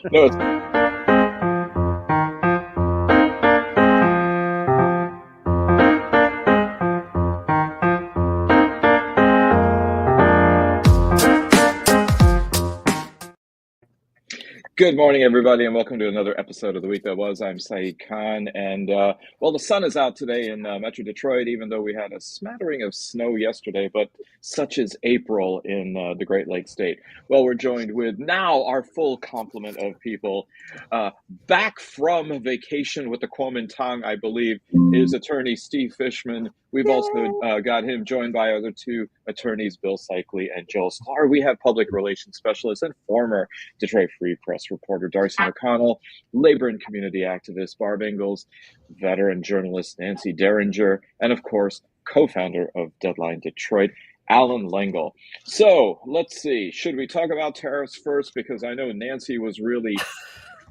No, it's Good morning, everybody, and welcome to another episode of The Week That Was. I'm Saeed Khan, and well, the sun is out today in Metro Detroit, even though we had a smattering of snow yesterday, but such is April in the Great Lakes State. Well, we're joined with now our full complement of people. Back from vacation with the Kuomintang, I believe, is attorney Steve Fishman. We've also got him joined by other two attorneys, Bill Seikaly and Joel Sklar. We have public relations specialist and former Detroit Free Press reporter Darci McConnell, labor and community activist Barb Ingalls, veteran journalist Nancy Derringer, and of course, co-founder of Deadline Detroit, Allan Lengel. So let's see, should we talk about tariffs first? Because I know Nancy was really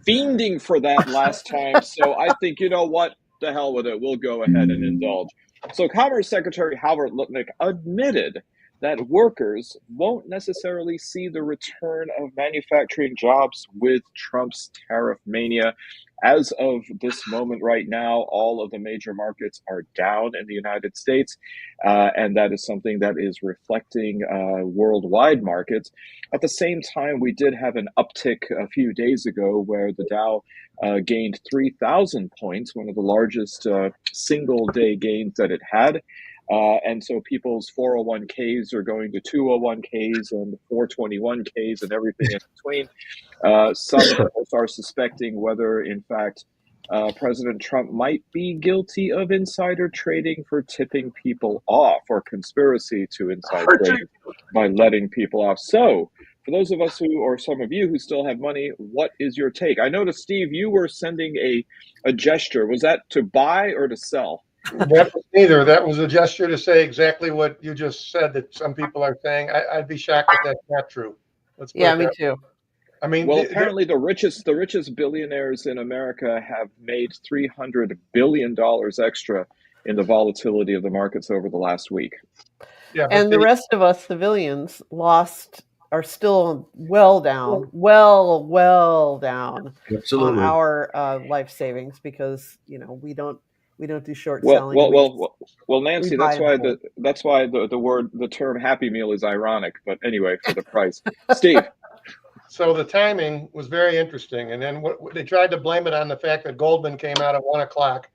fiending for that last time. So I think, you know what, the hell with it. We'll go ahead and indulge. So Commerce Secretary Howard Lutnick admitted that workers won't necessarily see the return of manufacturing jobs with Trump's tariff mania. As of this moment right now, all of the major markets are down in the United States, and that is something that is reflecting worldwide markets. At the same time, we did have an uptick a few days ago where the Dow gained 3,000 points, one of the largest single-day gains that it had. And so people's 401ks are going to 201ks and 421ks and everything in between. Some of us are suspecting whether, in fact, President Trump might be guilty of insider trading for tipping people off, or conspiracy to insider trading by letting people off. So for those of us who, or some of you who still have money, what is your take? I noticed, Steve, you were sending a gesture. Was that to buy or to sell? That was neither. That was a gesture to say exactly what you just said, that some people are saying. I'd be shocked if that's not true. Yeah, me too. I mean, well, apparently the richest billionaires in America have made $300 billion extra in the volatility of the markets over the last week. Yeah, and the rest of us, civilians, are still well down Absolutely. on our life savings, because we don't do short selling. Well, Nancy, that's why the term Happy Meal is ironic. But anyway, for the price, Steve. So the timing was very interesting, and then they tried to blame it on the fact that Goldman came out at 1 o'clock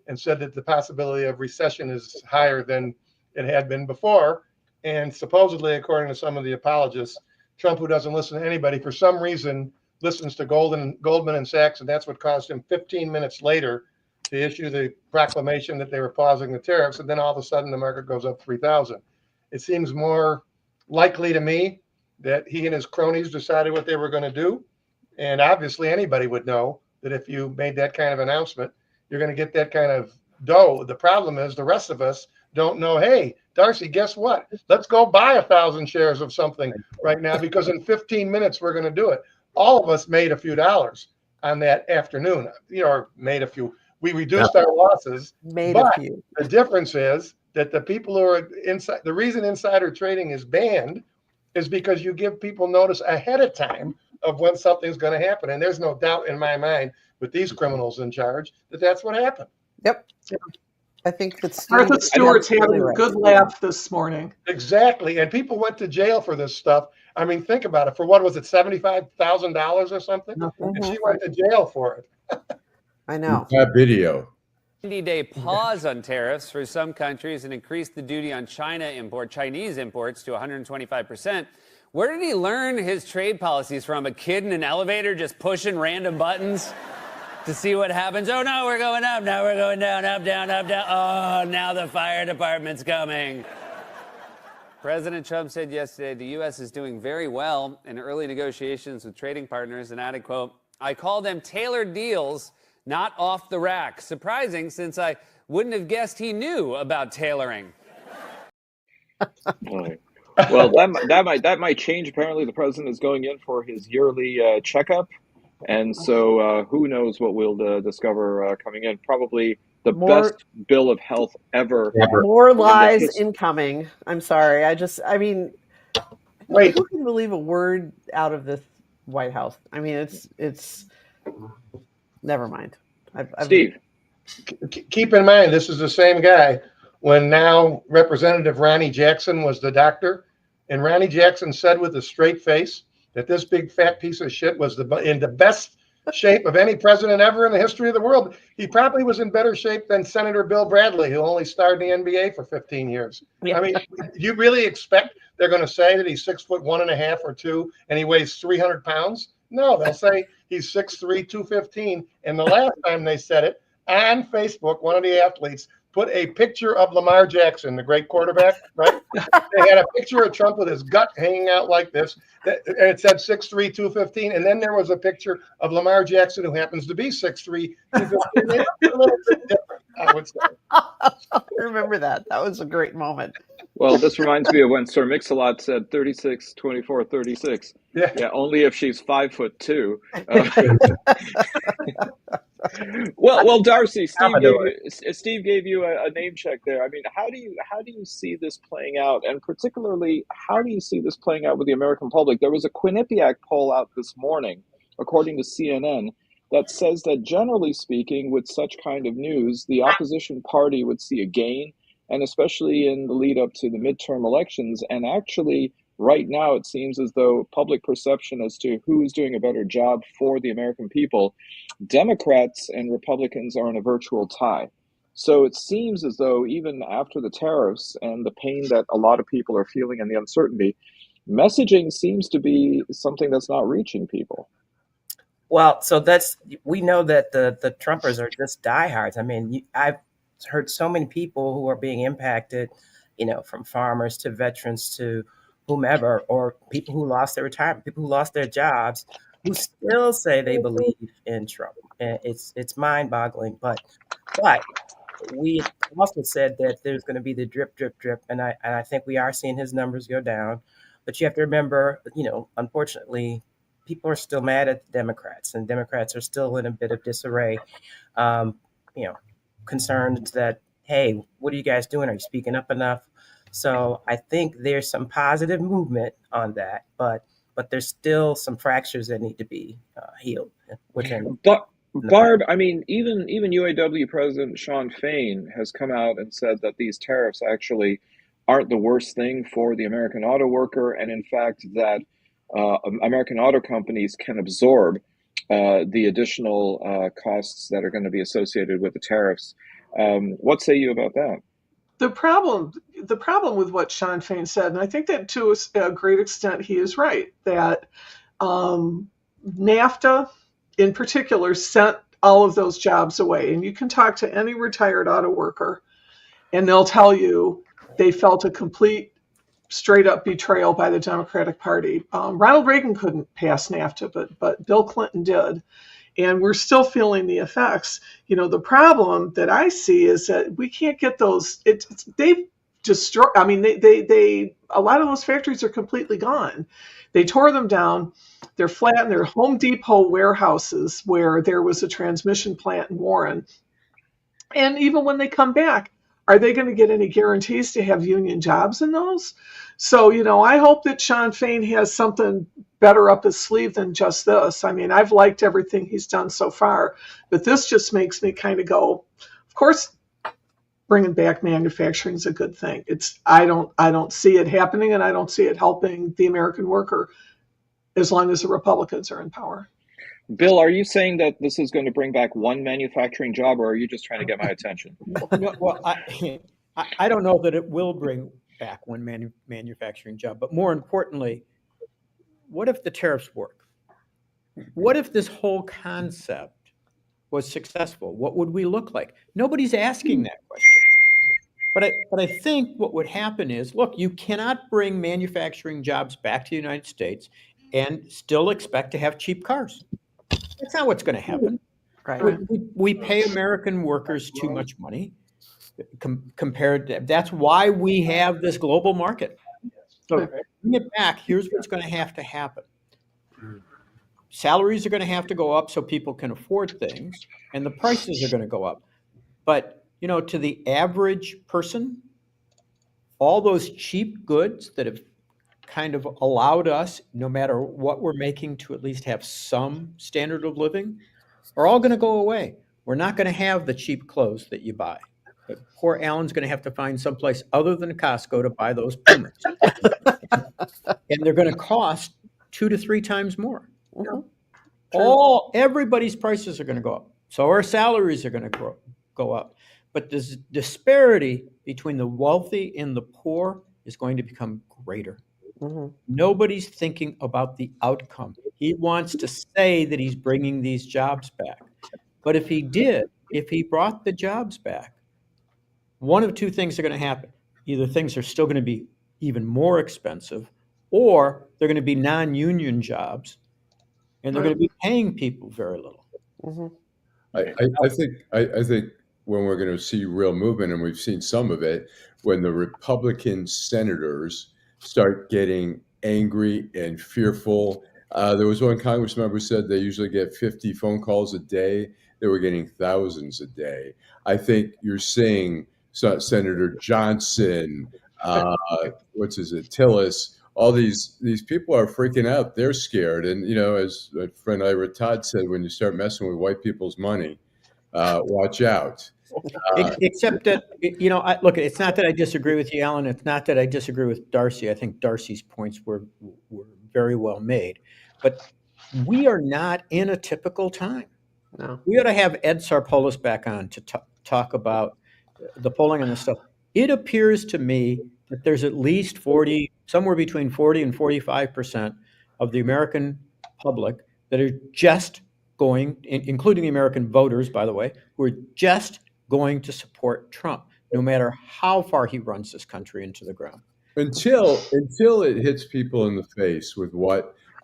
and said that the possibility of recession is higher than it had been before. And supposedly, according to some of the apologists, Trump, who doesn't listen to anybody, for some reason listens to Goldman and Sachs, and that's what caused him 15 minutes later to issue the proclamation that they were pausing the tariffs, and then all of a sudden the market goes up 3,000. It seems more likely to me that he and his cronies decided what they were going to do, and obviously anybody would know that if you made that kind of announcement, you're going to get that kind of dough. The problem is the rest of us don't know, hey, Darcy, guess what? Let's go buy 1,000 shares of something right now, because in 15 minutes we're going to do it. All of us made a few dollars on that afternoon, or made a few. We reduced our losses, but the difference is that the people who are inside, the reason insider trading is banned is because you give people notice ahead of time of when something's going to happen. And there's no doubt in my mind with these criminals in charge that that's what happened. Yep. I think that Martha Stewart's having a good laugh this morning. Exactly. And people went to jail for this stuff. I mean, think about it. For what was it, $75,000 or something? Mm-hmm. And she went to jail for it. I know. That video. 90-day pause on tariffs for some countries and increased the duty on Chinese imports to 125%. Where did he learn his trade policies from? A kid in an elevator just pushing random buttons to see what happens? Oh, no, we're going up. Now we're going down, up, down, up, down. Oh, now the fire department's coming. President Trump said yesterday the U.S. is doing very well in early negotiations with trading partners and added, quote, "I call them tailored deals, not off the rack." Surprising, since I wouldn't have guessed he knew about tailoring. Well, that might change. Apparently, the president is going in for his yearly checkup, and so who knows what we'll discover coming in. Probably the best bill of health ever. More lies incoming. I'm sorry. I mean, wait. Who can believe a word out of this White House. I mean, it's never mind. Steve. Keep in mind, this is the same guy when now Representative Ronnie Jackson was the doctor, and Ronnie Jackson said with a straight face that this big fat piece of shit was in the best shape of any president ever in the history of the world. He probably was in better shape than Senator Bill Bradley, who only starred in the NBA for 15 years. Yeah. I mean, you really expect they're going to say that he's 6'1.5" or 2 and he weighs 300 pounds? No, they'll say he's 6'3", 215. And the last time they said it on Facebook, one of the athletes put a picture of Lamar Jackson, the great quarterback, right? They had a picture of Trump with his gut hanging out like this, and it said 6'3", 215. And then there was a picture of Lamar Jackson, who happens to be 6'3", 215. It's a little bit different, I would say. I remember that. That was a great moment. Well, this reminds me of when Sir Mix-a-Lot said 36, 24, 36. Yeah, only if she's 5'2". Well, Darcy, Steve gave you a name check there. I mean, how do you see this playing out, and particularly how do you see this playing out with the American public? There was a Quinnipiac poll out this morning, according to CNN, that says that generally speaking, with such kind of news, the opposition party would see a gain, and especially in the lead up to the midterm elections. And actually, right now, it seems as though public perception as to who's doing a better job for the American people, Democrats and Republicans are in a virtual tie. So it seems as though even after the tariffs and the pain that a lot of people are feeling and the uncertainty, messaging seems to be something that's not reaching people. Well, so we know that the Trumpers are just diehards. I mean, I've heard so many people who are being impacted, from farmers to veterans to whomever, or people who lost their retirement, people who lost their jobs, who still say they believe in Trump. And it's mind-boggling. But we also said that there's going to be the drip, drip, drip, and I think we are seeing his numbers go down. But you have to remember, unfortunately, people are still mad at the Democrats, and Democrats are still in a bit of disarray. Concerned that, hey, what are you guys doing? Are you speaking up enough? So I think there's some positive movement on that, but there's still some fractures that need to be healed within. Barb, I mean, even UAW President Sean Fain has come out and said that these tariffs actually aren't the worst thing for the American auto worker, and in fact that American auto companies can absorb the additional costs that are going to be associated with the tariffs. What say you about that? The problem with what Sean Fain said, and I think that to a great extent he is right, that NAFTA in particular sent all of those jobs away. And you can talk to any retired auto worker and they'll tell you they felt a complete straight up betrayal by the Democratic Party. Ronald Reagan couldn't pass NAFTA, but Bill Clinton did. And we're still feeling the effects. The problem that I see is that we can't get those. They've destroyed. I mean, they a lot of those factories are completely gone. They tore them down. They're flat in their Home Depot warehouses where there was a transmission plant in Warren. And even when they come back, are they going to get any guarantees to have union jobs in those? So, I hope that Sean Fain has something better up his sleeve than just this. I mean, I've liked everything he's done so far, but this just makes me kind of go, of course, bringing back manufacturing is a good thing. I don't see it happening, and I don't see it helping the American worker as long as the Republicans are in power. Bill, are you saying that this is going to bring back one manufacturing job, or are you just trying to get my attention? Well, I don't know that it will bring back one manufacturing job, but more importantly, what if the tariffs work? What if this whole concept was successful? What would we look like? Nobody's asking that question. But I think what would happen is, look, you cannot bring manufacturing jobs back to the United States and still expect to have cheap cars. That's not what's going to happen. Right. We pay American workers too much money compared to, that's why we have this global market. So bring it back, here's what's going to happen. Salaries are going to have to go up so people can afford things, and the prices are going to go up. But, to the average person, all those cheap goods that have kind of allowed us, no matter what we're making, to at least have some standard of living, are all going to go away. We're not going to have the cheap clothes that you buy. But poor Alan's going to have to find someplace other than Costco to buy those Pumas. And they're going to cost 2 to 3 times more. Everybody's prices are going to go up. So our salaries are going to go up. But this disparity between the wealthy and the poor is going to become greater. Nobody's thinking about the outcome. He wants to say that he's bringing these jobs back. But if he brought the jobs back, one of two things are going to happen. Either things are still going to be even more expensive, or they're going to be non-union jobs, and they're going to be paying people very little. I think when we're going to see real movement, and we've seen some of it, when the Republican senators start getting angry and fearful. There was one congressman who said they usually get 50 phone calls a day. They were getting thousands a day. I think you're seeing Senator Johnson, Tillis, all these people are freaking out. They're scared. And, as my friend Ira Todd said, when you start messing with white people's money, watch out. Except that, look, it's not that I disagree with you, Alan. It's not that I disagree with Darci. I think Darci's points were very well made. But we are not in a typical time. No. We ought to have Ed Sarpolis back on to talk about the polling and the stuff. It appears to me that there's at least somewhere between 40 and 45% of the American public that are just going, including the American voters, by the way, who are just going to support Trump, no matter how far he runs this country into the ground. Until it hits people in the face with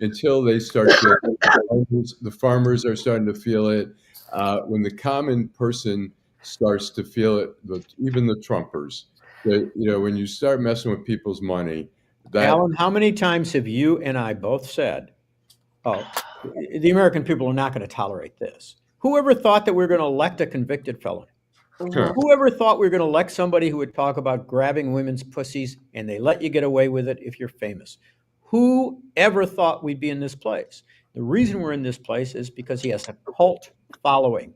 until they start feeling the farmers are starting to feel it. When the common person starts to feel it, even the Trumpers, when you start messing with people's money. Alan, how many times have you and I both said, the American people are not going to tolerate this? Whoever thought that we were going to elect a convicted felon? Whoever thought we were going to elect somebody who would talk about grabbing women's pussies and they let you get away with it if you're famous? Who ever thought we'd be in this place? The reason we're in this place is because he has a cult following.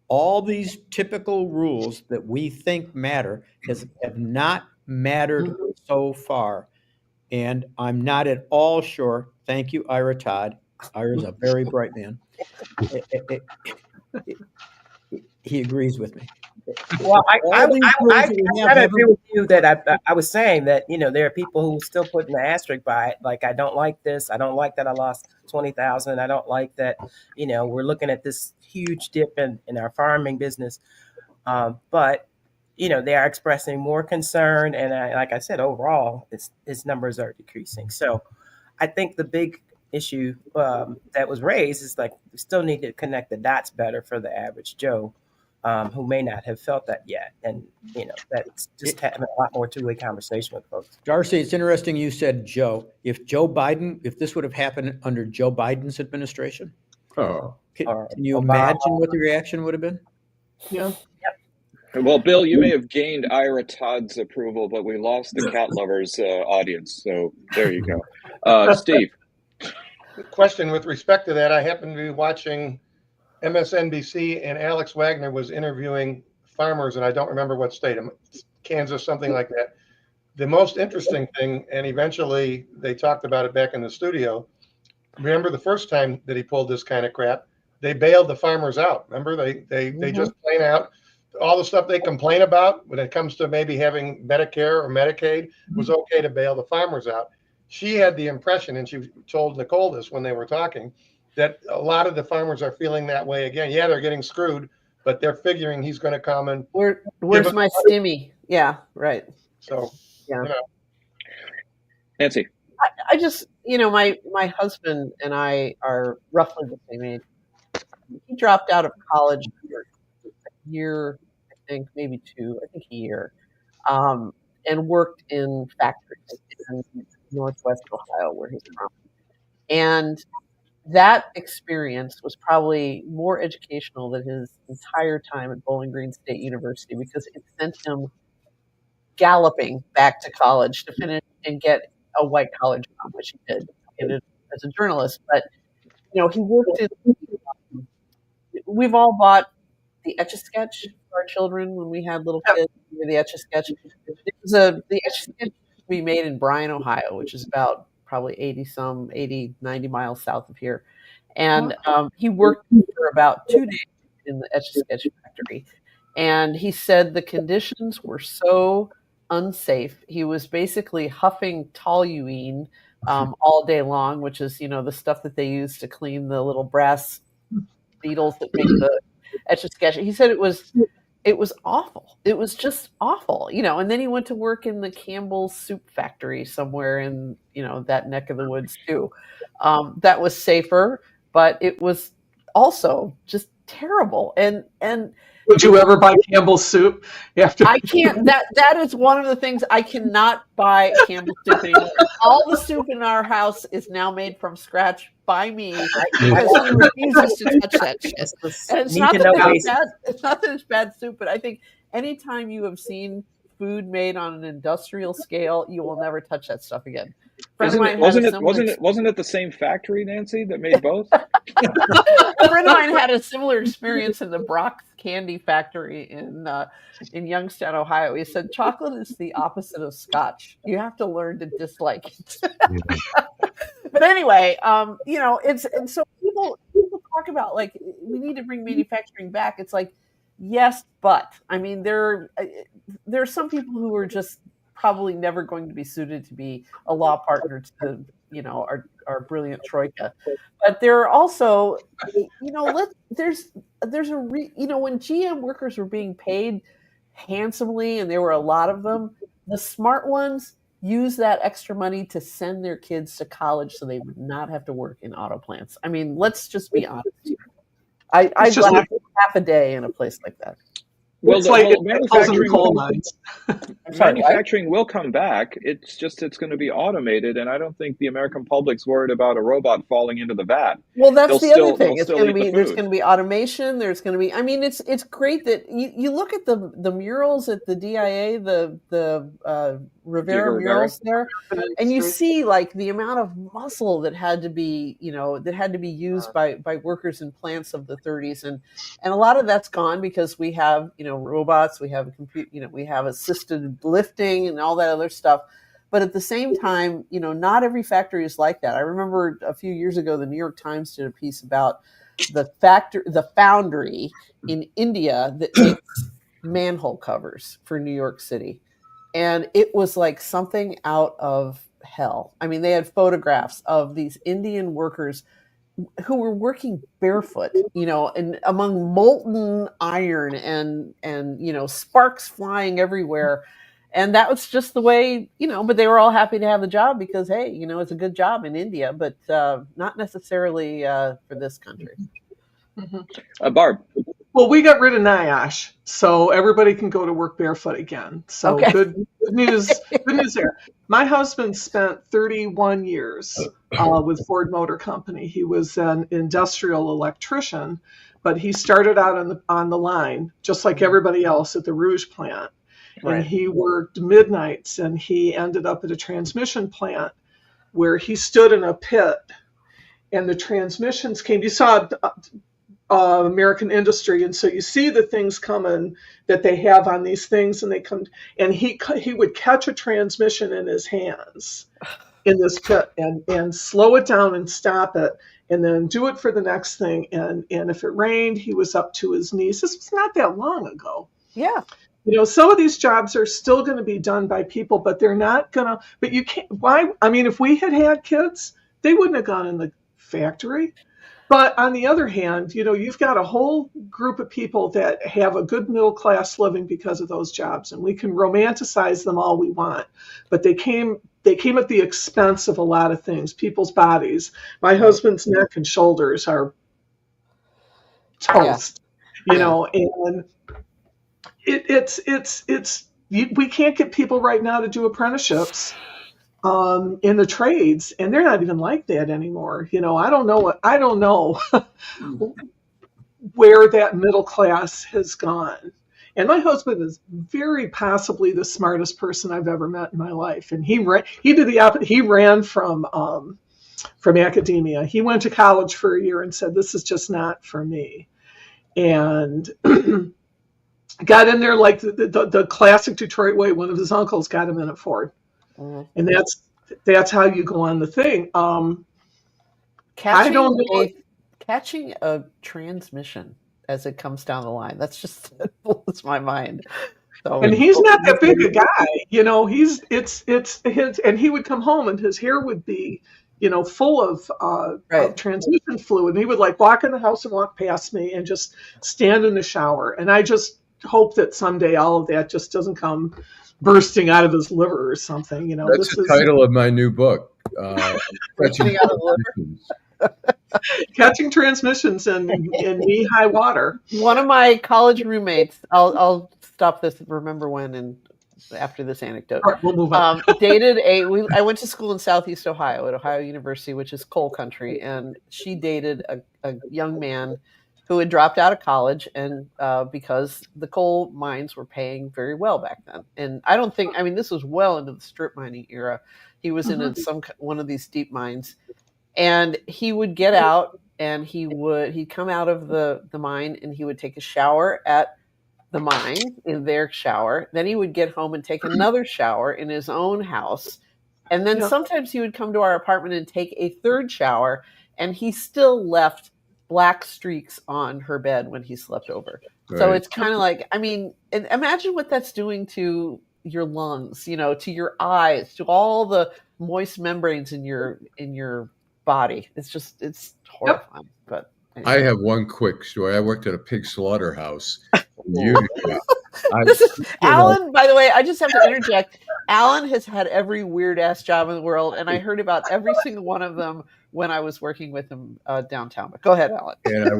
All these typical rules that we think matter have not mattered so far. And I'm not at all sure. Thank you, Ira Todd. Ira's a very bright man. He agrees with me. Well, I agree with you that I was saying that, there are people who still put an asterisk by it. Like, I don't like this. I don't like that I lost 20,000. I don't like that, we're looking at this huge dip in our farming business. But, they are expressing more concern. And like I said, overall, its numbers are decreasing. So I think the big issue that was raised is like, we still need to connect the dots better for the average Joe. Who may not have felt that yet. And, that's just having a lot more two-way conversation with folks. Darci, it's interesting you said Joe. If this would have happened under Joe Biden's administration, can you imagine what the reaction would have been? Yeah. Well, Bill, you may have gained Ira Todd's approval, but we lost the cat lovers audience. So there you go. Steve. Question with respect to that, I happen to be watching MSNBC, and Alex Wagner was interviewing farmers, and I don't remember what state, Kansas, something like that. The most interesting thing, and eventually they talked about it back in the studio. Remember the first time that he pulled this kind of crap, they bailed the farmers out. Remember, they just plain out all the stuff they complain about when it comes to maybe having Medicare or Medicaid was okay to bail the farmers out. She had the impression, and she told Nicole this when they were talking, that a lot of the farmers are feeling that way again. Yeah, they're getting screwed, but they're figuring he's going to come and where's my stimmy? Yeah, right. So yeah, Nancy. I just my husband and I are roughly the same age. He dropped out of college for a year, I think, maybe two. I think a year, and worked in factories in Northwest Ohio, where he's from, and that experience was probably more educational than his entire time at Bowling Green State University, because it sent him galloping back to college to finish and get a white collar job, which he did as a journalist. But he worked in. We've all bought the Etch-a-Sketch for our children when we had little kids. The Etch-a-Sketch. The Etch-a-Sketch we made in Bryan, Ohio, which is about probably 90 miles south of here. And he worked for about 2 days in the Etch-a-Sketch factory. And he said the conditions were so unsafe. He was basically huffing toluene all day long, which is, the stuff that they use to clean the little brass beetles that make the Etch-a-Sketch. He said it was awful. It was just awful, and then he went to work in the Campbell's soup factory somewhere in, that neck of the woods too. That was safer, but it was also just terrible. And would you ever buy Campbell's soup after? I can't. That is one of the things I cannot buy Campbell's soup anymore. All the soup in our house is now made from scratch by me because he refuses to touch that shit. And it's not that it's bad soup, but I think anytime you have seen food made on an industrial scale, you will never touch that stuff again. Wasn't it the same factory, Nancy, that made both? A friend of mine had a similar experience in the Brock Candy Factory in Youngstown, Ohio. He said chocolate is the opposite of scotch. You have to learn to dislike it. But anyway, and so people talk about like we need to bring manufacturing back. It's like yes, but I mean there are some people who are just probably never going to be suited to be a law partner to our brilliant troika. But there are also there's when GM workers were being paid handsomely and there were a lot of them, the smart ones use that extra money to send their kids to college so they would not have to work in auto plants. I mean, let's just be honest here. I'd laugh half a day in a place like that. Well, manufacturing will come back. It's just it's going to be automated, and I don't think the American public's worried about a robot falling into the vat. Well, that's the other thing. It's going to be there's going to be automation. There's going to be. I mean, it's great that you look at the murals at the DIA, the Rivera murals there, and you see like the amount of muscle that had to be used by workers in plants of the 30s, and a lot of that's gone because we have robots, we have we have assisted lifting and all that other stuff. But at the same time, not every factory is like that. I remember a few years ago, the New York Times did a piece about the foundry in India that makes manhole covers for New York City. And it was like something out of hell. I mean, they had photographs of these Indian workers who were working barefoot, and among molten iron and sparks flying everywhere. And that was just the way, but they were all happy to have the job because, hey, it's a good job in India, but not necessarily for this country. Barb. Well, we got rid of NIOSH, so everybody can go to work barefoot again. So okay. Good news. Good news there. My husband spent 31 years with Ford Motor Company. He was an industrial electrician, but he started out on the line, just like everybody else at the Rouge plant. Right. And he worked midnights, and he ended up at a transmission plant where he stood in a pit, and the transmissions came. You saw American industry, and so you see the things coming that they have on these things, and they come, and he would catch a transmission in his hands in this pit and slow it down and stop it, and then do it for the next thing. And if it rained, he was up to his knees. This was not that long ago. Yeah. Some of these jobs are still going to be done by people, but they're not going to. But you can't. Why? I mean, if we had kids, they wouldn't have gone in the factory. But on the other hand, you've got a whole group of people that have a good middle class living because of those jobs, and we can romanticize them all we want. But they came at the expense of a lot of things, people's bodies. My husband's neck and shoulders are toast, and we can't get people right now to do apprenticeships in the trades, and they're not even like that anymore. I don't know where that middle class has gone. And my husband is very possibly the smartest person I've ever met in my life. And he did the opposite. He ran from academia. He went to college for a year and said, "This is just not for me." And got in there like the classic Detroit way. One of his uncles got him in at Ford. And that's how you go on the thing. I don't know. Catching a transmission as it comes down the line. That's just, that blows my mind. So, and he's not that big a guy, you know, it's his, and he would come home and his hair would be, you know, full of transmission fluid. And he would like walk in the house and walk past me and just stand in the shower. And I just hope that someday all of that just doesn't come bursting out of his liver or something, you know. That's the title of my new book. Bursting out of the liver. Catching transmissions in knee-high water. One of my college roommates, I'll stop this and remember when, and after this anecdote, All right, we'll move on. dated I went to school in Southeast Ohio at Ohio University, which is coal country, and she dated a young man who had dropped out of college, and because the coal mines were paying very well back then. And I don't think, I mean, this was well into the strip mining era. He was in one of these deep mines. And he would get out and he'd come out of the mine and he would take a shower at the mine in their shower. Then he would get home and take another shower in his own house. And then sometimes he would come to our apartment and take a third shower, and he still left black streaks on her bed when he slept over. Right. So it's kind of like, I mean, imagine what that's doing to your lungs, you know, to your eyes, to all the moist membranes in your body. It's horrifying. But anyway. I have one quick story. I worked at a pig slaughterhouse. Allan, by the way, I just have to interject. Allan has had every weird ass job in the world, and I heard about every single one of them when I was working with him downtown. But go ahead, Allan. And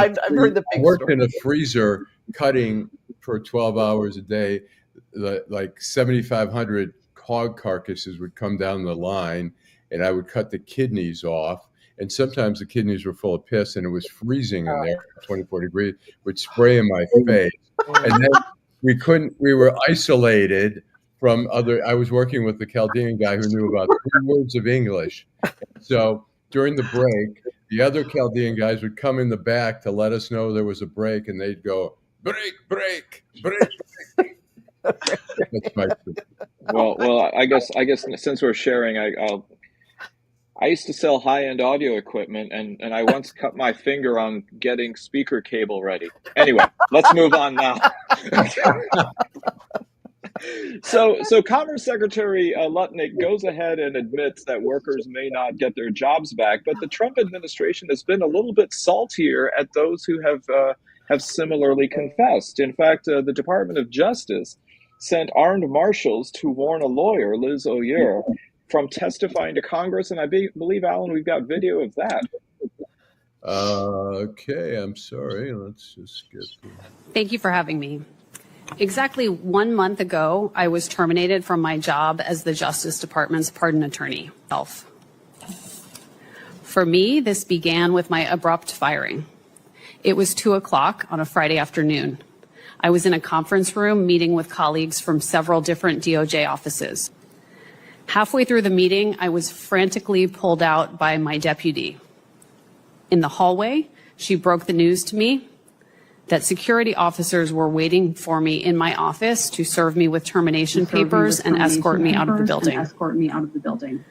I've heard the pig I worked story. in a freezer cutting for 12 hours a day. Like 7,500 hog carcasses would come down the line, and I would cut the kidneys off. And sometimes the kidneys were full of piss, and it was freezing in there, 24 degrees, would spray in my face. And then we were isolated from I was working with the Chaldean guy who knew about 3 words of English. So during the break, the other Chaldean guys would come in the back to let us know there was a break, and they'd go, break, break, break, break. That's my Well, I guess since we're sharing, I used to sell high-end audio equipment, and I once cut my finger on getting speaker cable ready. Anyway, let's move on now. So Commerce Secretary Lutnick goes ahead and admits that workers may not get their jobs back, but the Trump administration has been a little bit saltier at those who have similarly confessed. In fact, the Department of Justice sent armed marshals to warn a lawyer, Liz O'Year, from testifying to Congress, and I believe, Allan, we've got video of that. Okay, I'm sorry. Let's just get to... Thank you for having me. Exactly 1 month ago, I was terminated from my job as the Justice Department's pardon attorney. For me, this began with my abrupt firing. It was 2:00 on a Friday afternoon. I was in a conference room meeting with colleagues from several different DOJ offices. Halfway through the meeting, I was frantically pulled out by my deputy. In the hallway, she broke the news to me that security officers were waiting for me in my office to serve me with termination papers and escort me out of the building.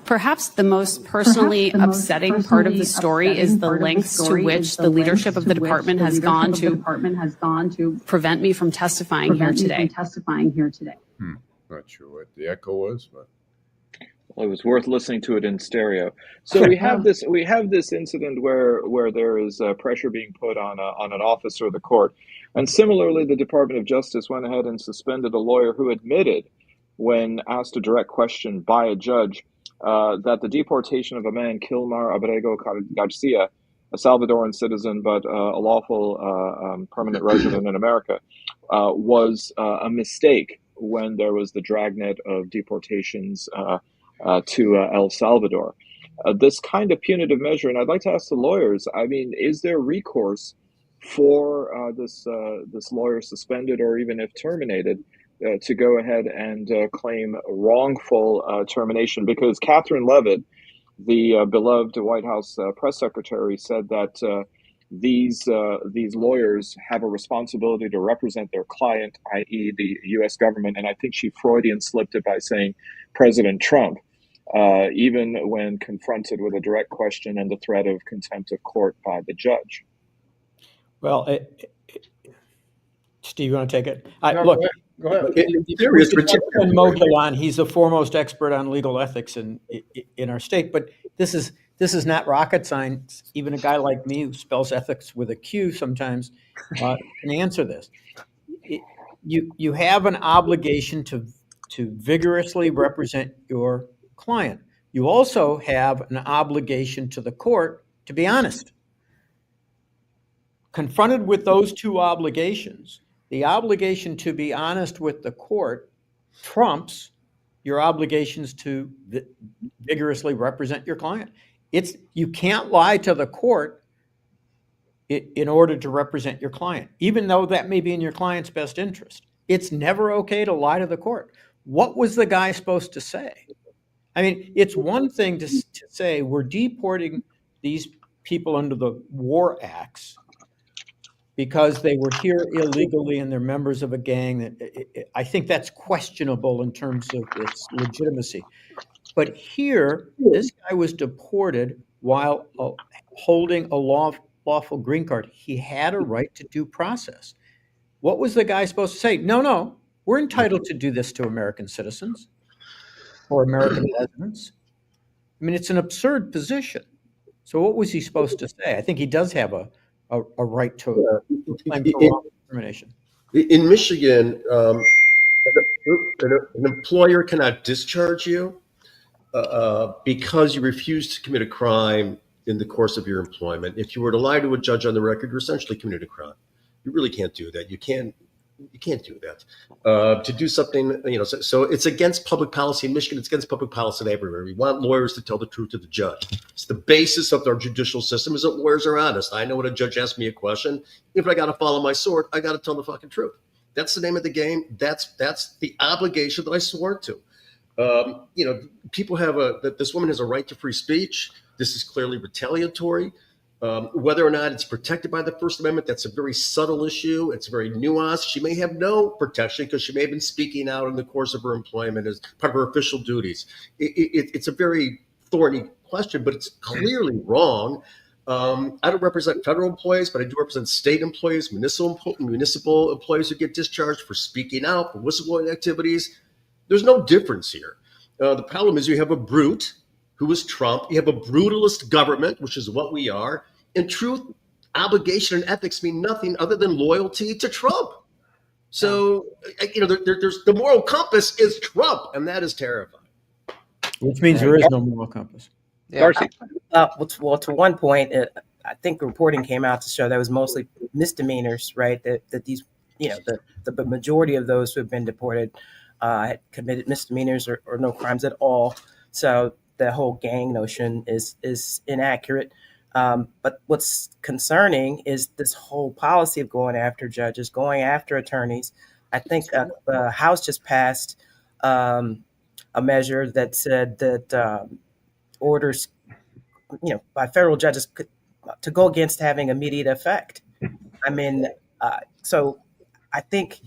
Perhaps the most personally upsetting part of the story is the lengths to which the leadership of the department has gone to prevent me from testifying here today. Not sure what the echo was, but well, it was worth listening to it in stereo. So we have this incident where there is pressure being put on an officer of the court, and similarly, the Department of Justice went ahead and suspended a lawyer who admitted, when asked a direct question by a judge, that the deportation of a man, Kilmar Abrego Garcia, a Salvadoran citizen but a lawful permanent resident in America, was a mistake when there was the dragnet of deportations to El Salvador. This kind of punitive measure, and I'd like to ask the lawyers, I mean, is there recourse for this lawyer suspended or even if terminated to go ahead and claim wrongful termination, because Catherine Leavitt, the beloved White House press secretary, said that these lawyers have a responsibility to represent their client, i.e. the U.S. government. And I think she Freudian slipped it by saying President Trump, even when confronted with a direct question and the threat of contempt of court by the judge. Well, Steve, you want to take it? No, Look, go ahead. And Mogillan, he's the foremost expert on legal ethics in our state. But this is not rocket science. Even a guy like me who spells ethics with a Q sometimes can answer this. You have an obligation to vigorously represent your client. You also have an obligation to the court to be honest. Confronted with those two obligations, the obligation to be honest with the court trumps your obligations to vigorously represent your client. You can't lie to the court in order to represent your client, even though that may be in your client's best interest. It's never okay to lie to the court. What was the guy supposed to say? I mean, it's one thing to say we're deporting these people under the War Acts because they were here illegally and they're members of a gang. I think that's questionable in terms of its legitimacy. But here, this guy was deported while holding a lawful green card. He had a right to due process. What was the guy supposed to say? No, we're entitled to do this to American citizens or American residents. I mean, it's an absurd position. So what was he supposed to say? I think he does have a right to claim for discrimination. In Michigan, an employer cannot discharge you because you refuse to commit a crime in the course of your employment. If you were to lie to a judge on the record, you're essentially committed a crime. You really can't do that. You can't do that. To do something, so it's against public policy in Michigan. It's against public policy everywhere. We want lawyers to tell the truth to the judge. It's the basis of our judicial system is that lawyers are honest. I know when a judge asks me a question, if I got to follow my sword, I got to tell the fucking truth. That's the name of the game. That's the obligation that I swore to. People have this woman has a right to free speech. This is clearly retaliatory. Whether or not it's protected by the First Amendment, that's a very subtle issue. It's very nuanced. She may have no protection because she may have been speaking out in the course of her employment as part of her official duties. It's a very thorny question, but it's clearly wrong. I don't represent federal employees, but I do represent state employees, municipal employees who get discharged for speaking out, for whistleblowing activities. There's no difference here. The problem is you have a brute who is Trump. You have a brutalist government, which is what we are. In truth, obligation and ethics mean nothing other than loyalty to Trump. So, there's the moral compass is Trump, and that is terrifying. Which means there is no moral compass. Darci. Well, to one point, I think reporting came out to show that it was mostly misdemeanors, right? That these, the majority of those who have been deported had committed misdemeanors or no crimes at all. So the whole gang notion is inaccurate. But what's concerning is this whole policy of going after judges, going after attorneys. I think the House just passed a measure that said that orders, by federal judges to go against having immediate effect. I mean, so I think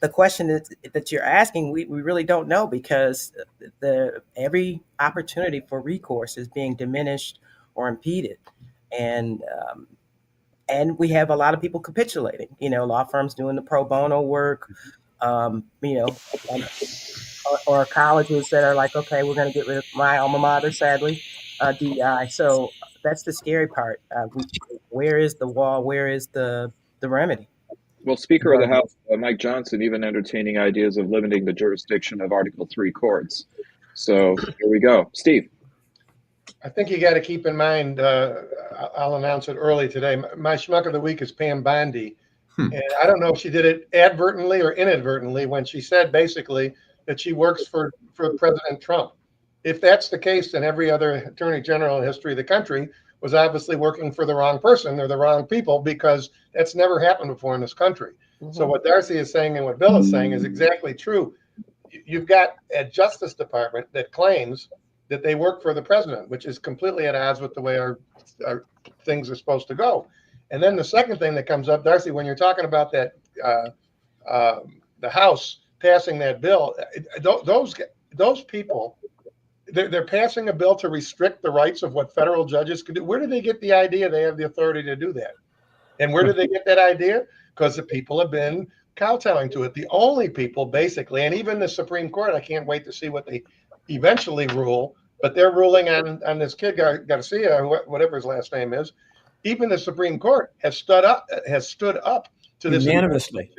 the question that you're asking, we really don't know because every opportunity for recourse is being diminished or impeded. And we have a lot of people capitulating, law firms doing the pro bono work, or colleges that are like, okay, we're going to get rid of my alma mater, sadly, DEI. So that's the scary part. Where is the wall? Where is the remedy? Well, Speaker of the House, Mike Johnson, even entertaining ideas of limiting the jurisdiction of Article 3 courts. So here we go. Steve. I think you got to keep in mind, I'll announce it early today. My schmuck of the week is Pam Bondi. And I don't know if she did it advertently or inadvertently when she said basically that she works for President Trump. If that's the case, then every other attorney general in the history of the country was obviously working for the wrong person or the wrong people, because that's never happened before in this country. So what Darci is saying and what Bill is saying is exactly true. You've got a Justice Department that claims that they work for the president, which is completely at odds with the way our things are supposed to go. And then the second thing that comes up, Darci, when you're talking about that, the House passing that bill, those people, they're passing a bill to restrict the rights of what federal judges can do. Where do they get the idea they have the authority to do that? And where did they get that idea? Because the people have been kowtowing to it. The only people, basically, and even the Supreme Court, I can't wait to see what they eventually rule, but they're ruling on this kid, Garcia, whatever his last name is. Even the Supreme Court has stood up to this unanimously.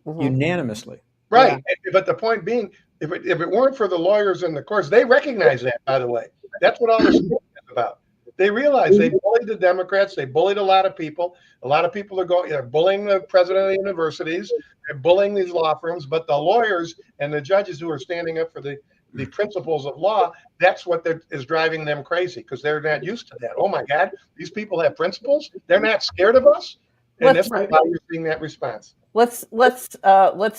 Unanimously. Right. Yeah. But the point being, if it weren't for the lawyers and the courts, they recognize that, by the way. That's what all this is about. They realize they bullied the Democrats. They bullied a lot of people. A lot of people they're bullying the president of the universities. They're bullying these law firms. But the lawyers and the judges who are standing up for the principles of law, that's what is driving them crazy, because they're not used to that. Oh my God, these people have principles. They're not scared of us. And that's why you're seeing that response. Let's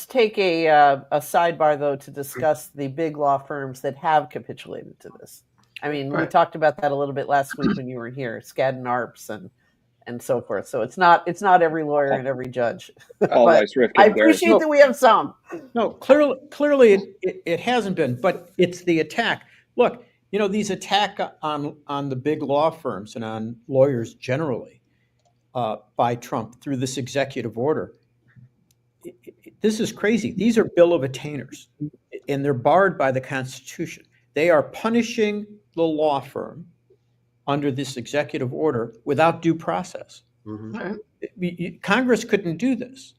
take a sidebar though to discuss the big law firms that have capitulated to this. I mean, we talked about that a little bit last week when you were here, Skadden Arps and so forth. So it's not every lawyer and every judge. But I appreciate that we have some. No, clearly it hasn't been, but it's the attack. Look, these attack on the big law firms and on lawyers generally by Trump through this executive order. This is crazy. These are bill of attainers, and they're barred by the Constitution. They are punishing the law firm under this executive order without due process. Mm-hmm. Congress couldn't do this.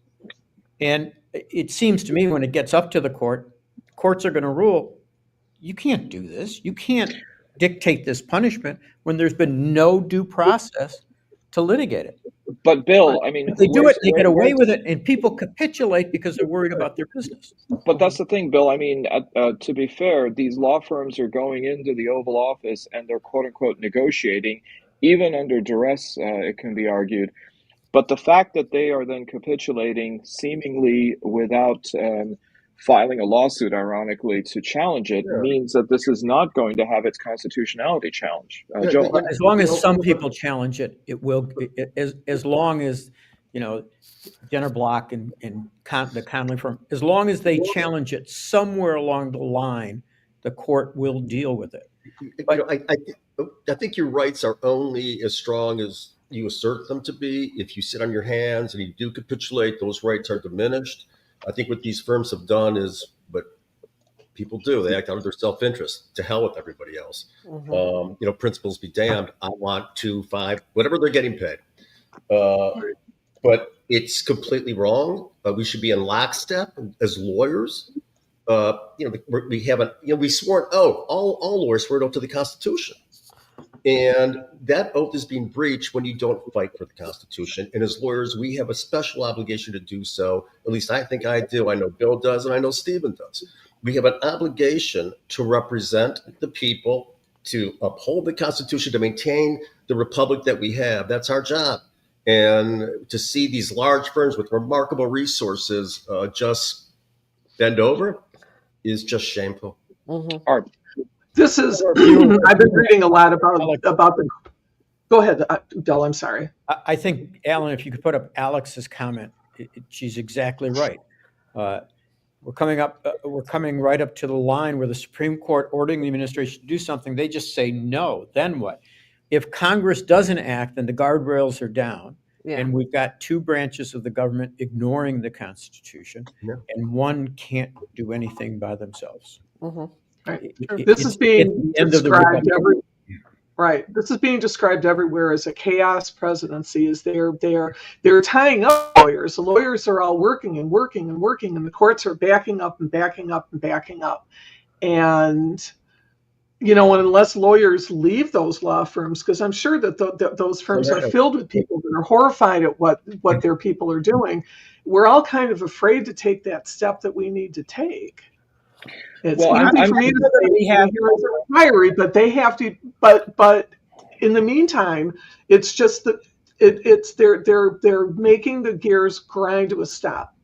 And it seems to me when it gets up to the courts are going to rule, you can't do this. You can't dictate this punishment when there's been no due process to litigate it. But Bill, I mean, if they do it, they get away with it, and people capitulate because they're worried about their business. But that's the thing, Bill. I mean, to be fair, these law firms are going into the Oval Office and they're quote unquote negotiating, even under duress, it can be argued. But the fact that they are then capitulating seemingly without filing a lawsuit, ironically, to challenge it means that this is not going to have its constitutionality challenged. Joe? As long as some people challenge it, it will. As long as, Jenner Block and the Connolly firm, as long as they challenge it somewhere along the line, the court will deal with it. But I think your rights are only as strong as you assert them to be. If you sit on your hands and you do capitulate, those rights are diminished. I think what these firms have done is what people do. They act out of their self-interest. To hell with everybody else. Mm-hmm. Principles be damned. I want 2, 5, whatever they're getting paid. But it's completely wrong. We should be in lockstep as lawyers. We haven't. We swore. All lawyers swear an oath to the Constitution. And that oath is being breached when you don't fight for the Constitution. And as lawyers, we have a special obligation to do so. At least I think I do. I know Bill does, and I know Stephen does. We have an obligation to represent the people, to uphold the Constitution, to maintain the republic that we have. That's our job. And to see these large firms with remarkable resources just bend over is just shameful. Mm-hmm. This is, I've been reading a lot about the, go ahead, Del, I'm sorry. I think, Alan, if you could put up Alex's comment, she's exactly right. We're coming right up to the line where the Supreme Court ordering the administration to do something, they just say no, then what? If Congress doesn't act, then the guardrails are down, and we've got two branches of the government ignoring the Constitution, and one can't do anything by themselves. Mm-hmm. Right. This is being described This is being described everywhere as a chaos presidency. Is they're tying up lawyers. The lawyers are all working, and the courts are backing up and backing up and backing up. And unless lawyers leave those law firms, because I'm sure that those firms are filled with people that are horrified at what their people are doing, we're all kind of afraid to take that step that we need to take. It's easy for me to say you're a retiree, but they have to. But in the meantime, it's just that they're making the gears grind to a stop.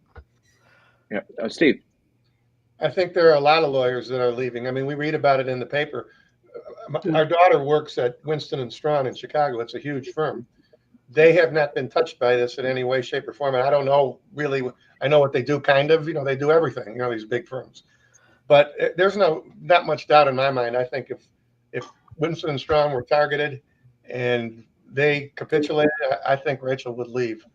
Yeah, Steve. I think there are a lot of lawyers that are leaving. I mean, we read about it in the paper. Our daughter works at Winston and Strawn in Chicago. It's a huge firm. They have not been touched by this in any way, shape, or form. And I don't know really. I know what they do, kind of. They do everything. These big firms. But there's not much doubt in my mind. I think if Winston and Strawn were targeted and they capitulated, I think Rachel would leave.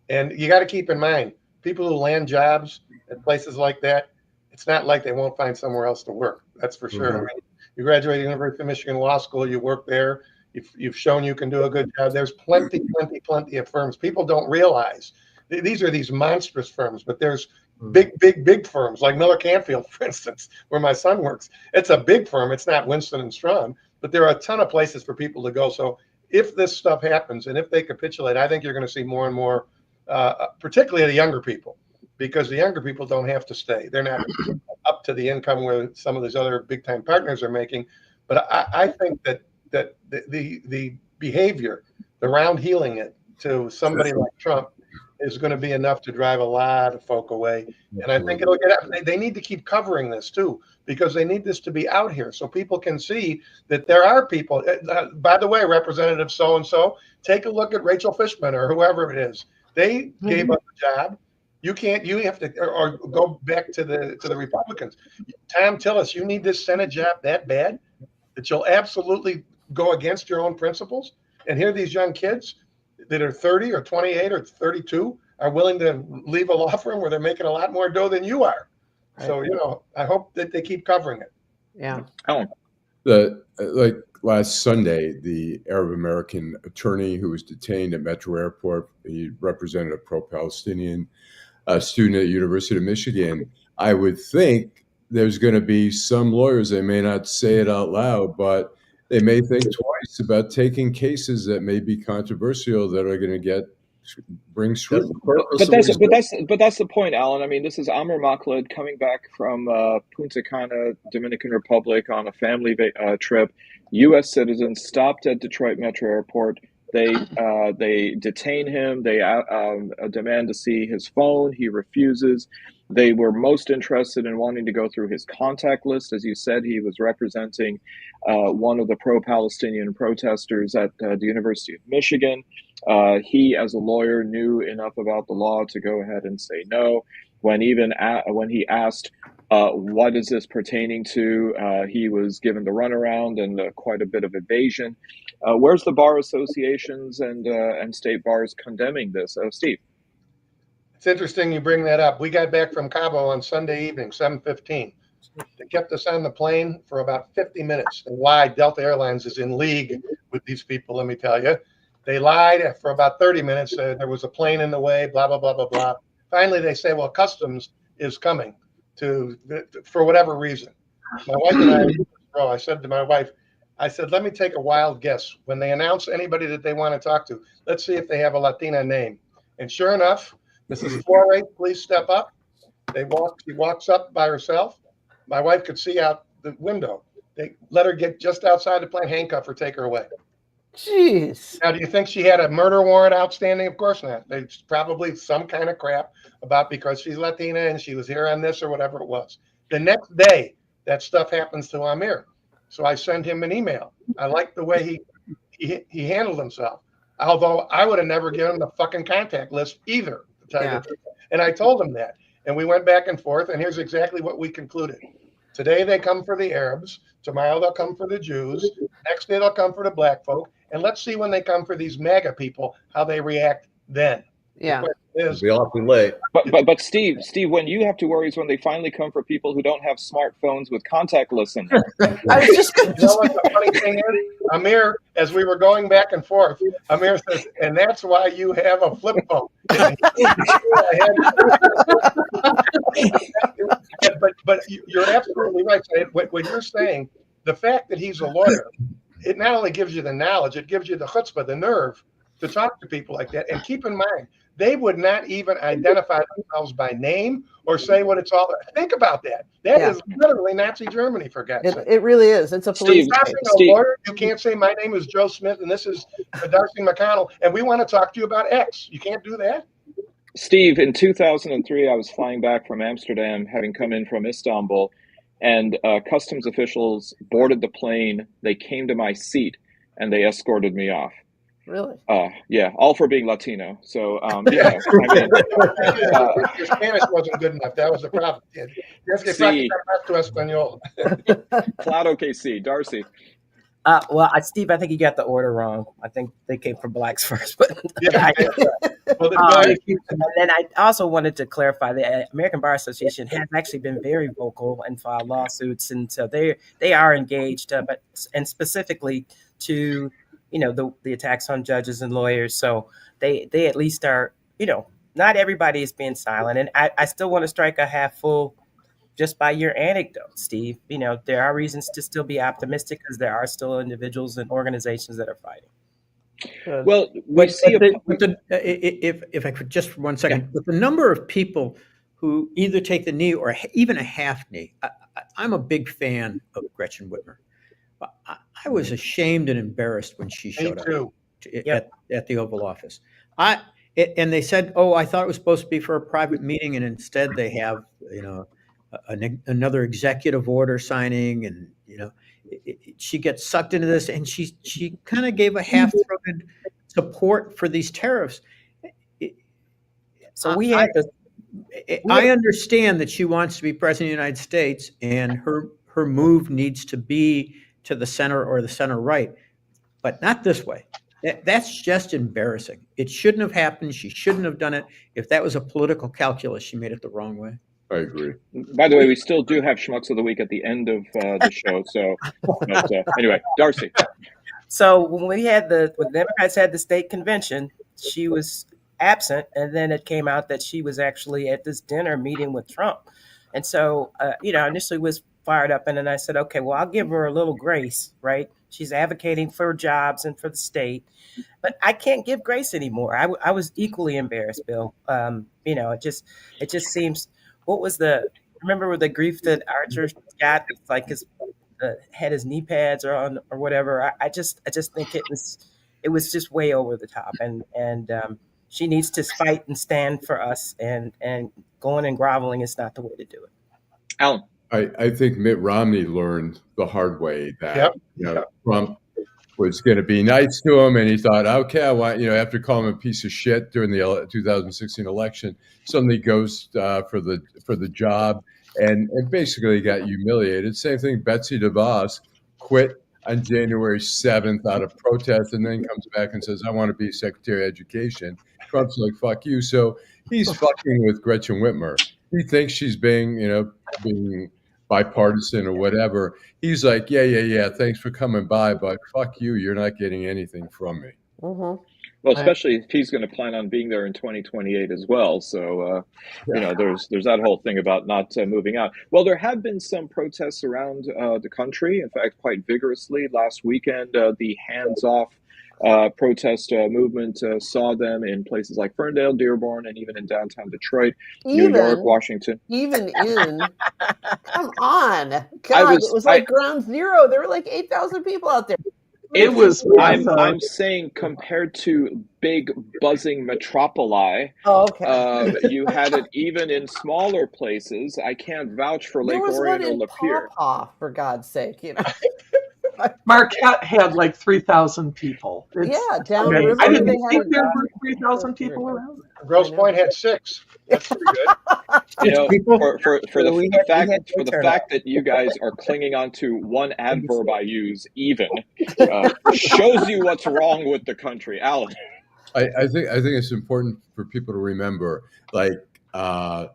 And you got to keep in mind, people who land jobs at places like that, it's not like they won't find somewhere else to work. That's for sure. Mhm. I mean, you graduated University of Michigan Law School, you work there, you've shown you can do a good job. There's plenty of firms. People don't realize these are these monstrous firms, but there's big firms like Miller Canfield, for instance, where my son works. It's a big firm. It's not Winston and Strawn, but there are a ton of places for people to go. So if this stuff happens and if they capitulate, I think you're going to see more and more, particularly the younger people, because the younger people don't have to stay. They're not up to the income where some of these other big time partners are making. But I think that the behavior, the round heeling it to somebody like Trump is going to be enough to drive a lot of folk away. And I think it'll get out. They need to keep covering this too, because they need this to be out here so people can see that there are people. By the way, Representative so-and-so, take a look at Rachel Fishman or whoever it is. They gave up a job. You have to, or go back to the Republicans. Tom Tillis, you need this Senate job that bad that you'll absolutely go against your own principles. And here these young kids that are 30 or 28 or 32 are willing to leave a law firm where they're making a lot more dough than you are. Right. So, I hope that they keep covering it. Yeah. Like last Sunday, the Arab American attorney who was detained at Metro Airport, he represented a pro-Palestinian student at the University of Michigan. I would think there's going to be some lawyers, they may not say it out loud, but they may think twice about taking cases that may be controversial that are going to bring scrutiny. But that's the point, Alan. I mean, this is Amr Makhlid coming back from Punta Cana, Dominican Republic, on a family trip. U.S. citizens stopped at Detroit Metro Airport. They detain him. They demand to see his phone. He refuses. They were most interested in wanting to go through his contact list. As you said, he was representing one of the pro-Palestinian protesters at the University of Michigan. He, as a lawyer, knew enough about the law to go ahead and say no. When he asked, what is this pertaining to, he was given the runaround and quite a bit of evasion. Where's the bar associations and state bars condemning this? Steve. It's interesting you bring that up. We got back from Cabo on Sunday evening, 7:15. They kept us on the plane for about 50 minutes. And why Delta Airlines is in league with these people, let me tell you. They lied for about 30 minutes. There was a plane in the way, blah, blah, blah, blah, blah. Finally, they say, well, customs is coming for whatever reason. My wife and I said to my wife, let me take a wild guess. When they announce anybody that they want to talk to, let's see if they have a Latina name. And sure enough, Mrs. Flores, please step up. She walks up by herself. My wife could see out the window. They let her get just outside the plane, handcuff her, take her away. Jeez. Now, do you think she had a murder warrant outstanding? Of course not. It's probably some kind of crap about because she's Latina and she was here on this or whatever it was. The next day, that stuff happens to Amir. So I send him an email. I like the way he handled himself. Although I would have never given him the fucking contact list either. And I told him that. And we went back and forth. And here's exactly what we concluded. Today they come for the Arabs. Tomorrow they'll come for the Jews. Next day they'll come for the black folk. And let's see when they come for these MAGA people, how they react then. Yeah. We all too late. But Steve, when you have to worry is when they finally come for people who don't have smartphones with contact lists in them. I was just going to what the funny thing is? Amir, as we were going back and forth, Amir says, and that's why you have a flip phone. But you're absolutely right. When you're saying the fact that he's a lawyer, it not only gives you the knowledge, it gives you the chutzpah, the nerve to talk to people like that. And keep in mind, they would not even identify themselves by name or say what it's all about. Think about that. That is literally Nazi Germany, for God's sake. It really is. It's a police Stop being a lawyer. You can't say my name is Joe Smith and this is Darci McConnell and we want to talk to you about X. You can't do that. Steve, in 2003, I was flying back from Amsterdam, having come in from Istanbul, and customs officials boarded the plane. They came to my seat and they escorted me off. Really? Yeah, all for being Latino. So, yeah, I mean, your Spanish wasn't good enough. That was the problem. Tienes que practicar más tu español. Claro que sí. Darcy. Well, Steve, I think you got the order wrong. I think they came from blacks first. But yeah. And then I also wanted to clarify the American Bar Association has actually been very vocal and filed lawsuits, and so they are engaged, and specifically to the attacks on judges and lawyers. So they at least are, not everybody is being silent. And I still want to strike a half full just by your anecdote, Steve. There are reasons to still be optimistic because there are still individuals and organizations that are fighting. Well, if I could just for 1 second, but the number of people who either take the knee or even a half knee, I'm a big fan of Gretchen Whitmer. I was ashamed and embarrassed when she showed up at the Oval Office. And they said, "Oh, I thought it was supposed to be for a private meeting," and instead they have, another executive order signing, and she gets sucked into this, and she kind of gave a half-throated support for these tariffs. So we had I understand that she wants to be president of the United States, and her move needs to be to the center or the center right, but not this way. That's just embarrassing. It shouldn't have happened. She shouldn't have done it. If that was a political calculus, she made it the wrong way. I agree. By the way, we still do have Schmucks of the Week at the end of the show. So, anyway, Darcy. So when the Democrats had the state convention, she was absent, and then it came out that she was actually at this dinner meeting with Trump. And so, initially was fired up, and then I said, okay, well, I'll give her a little grace, right? She's advocating for jobs and for the state, but I can't give grace anymore. I was equally embarrassed, Bill. It just seems. What was remember the grief that Archer got? It's like had his knee pads or whatever. I just think it was just way over the top, and she needs to fight and stand for us, and going and groveling is not the way to do it. Allan. I think Mitt Romney learned the hard way that Trump was going to be nice to him, and he thought, okay, after calling him a piece of shit during the 2016 election, suddenly goes for the job, and basically got humiliated. Same thing, Betsy DeVos quit on January 7th out of protest, and then comes back and says, I want to be Secretary of Education. Trump's like, fuck you. So he's fucking with Gretchen Whitmer. He thinks she's being bipartisan or whatever. He's like, yeah, thanks for coming by, but fuck you, you're not getting anything from me. Mm-hmm. Well, especially if he's going to plan on being there in 2028 as well. So, there's that whole thing about not moving out. Well, there have been some protests around the country, in fact, quite vigorously. Last weekend, the hands-off protest movement saw them in places like Ferndale, Dearborn, and even in downtown Detroit, New York, Washington. Come on. God, it was like ground zero. There were like 8,000 people out there. It was. I'm saying compared to big buzzing metropoli, you had it even in smaller places. I can't vouch for Lake Orion or Lapeer. For God's sake, Marquette had like 3,000 people. Downriver. I didn't think there were 3,000 people around. Grosse Pointe had 6. That's pretty good. For the fact that you guys are clinging on to one adverb I use, even, shows you what's wrong with the country. Allan. I think it's important for people to remember, that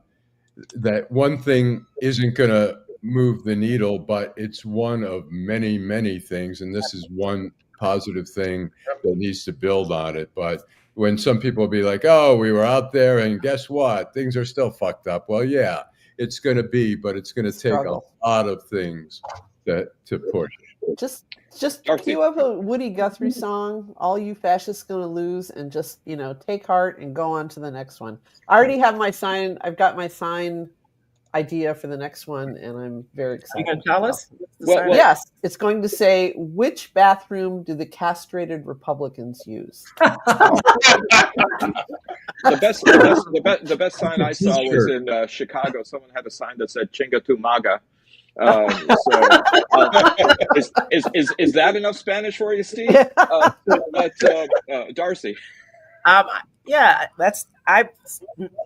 one thing isn't going to move the needle, but it's one of many, many things, and this is one positive thing that needs to build on it. But when some people be like, oh, we were out there and guess what, things are still fucked up. Well, yeah, it's going to be, but it's going to take a lot of things to push. Just Darcy. cue up a Woody Guthrie song, All You Fascists Gonna Lose, and just, take heart and go on to the next one. I already have my sign. I've got my sign idea for the next one, and I'm very excited. You can tell us? Well, Yes, it's going to say, which bathroom do the castrated Republicans use? The best sign I saw was in Chicago. Someone had a sign that said "Chinga tu maga." Is that enough Spanish for you, Steve? Darcy. Yeah, I've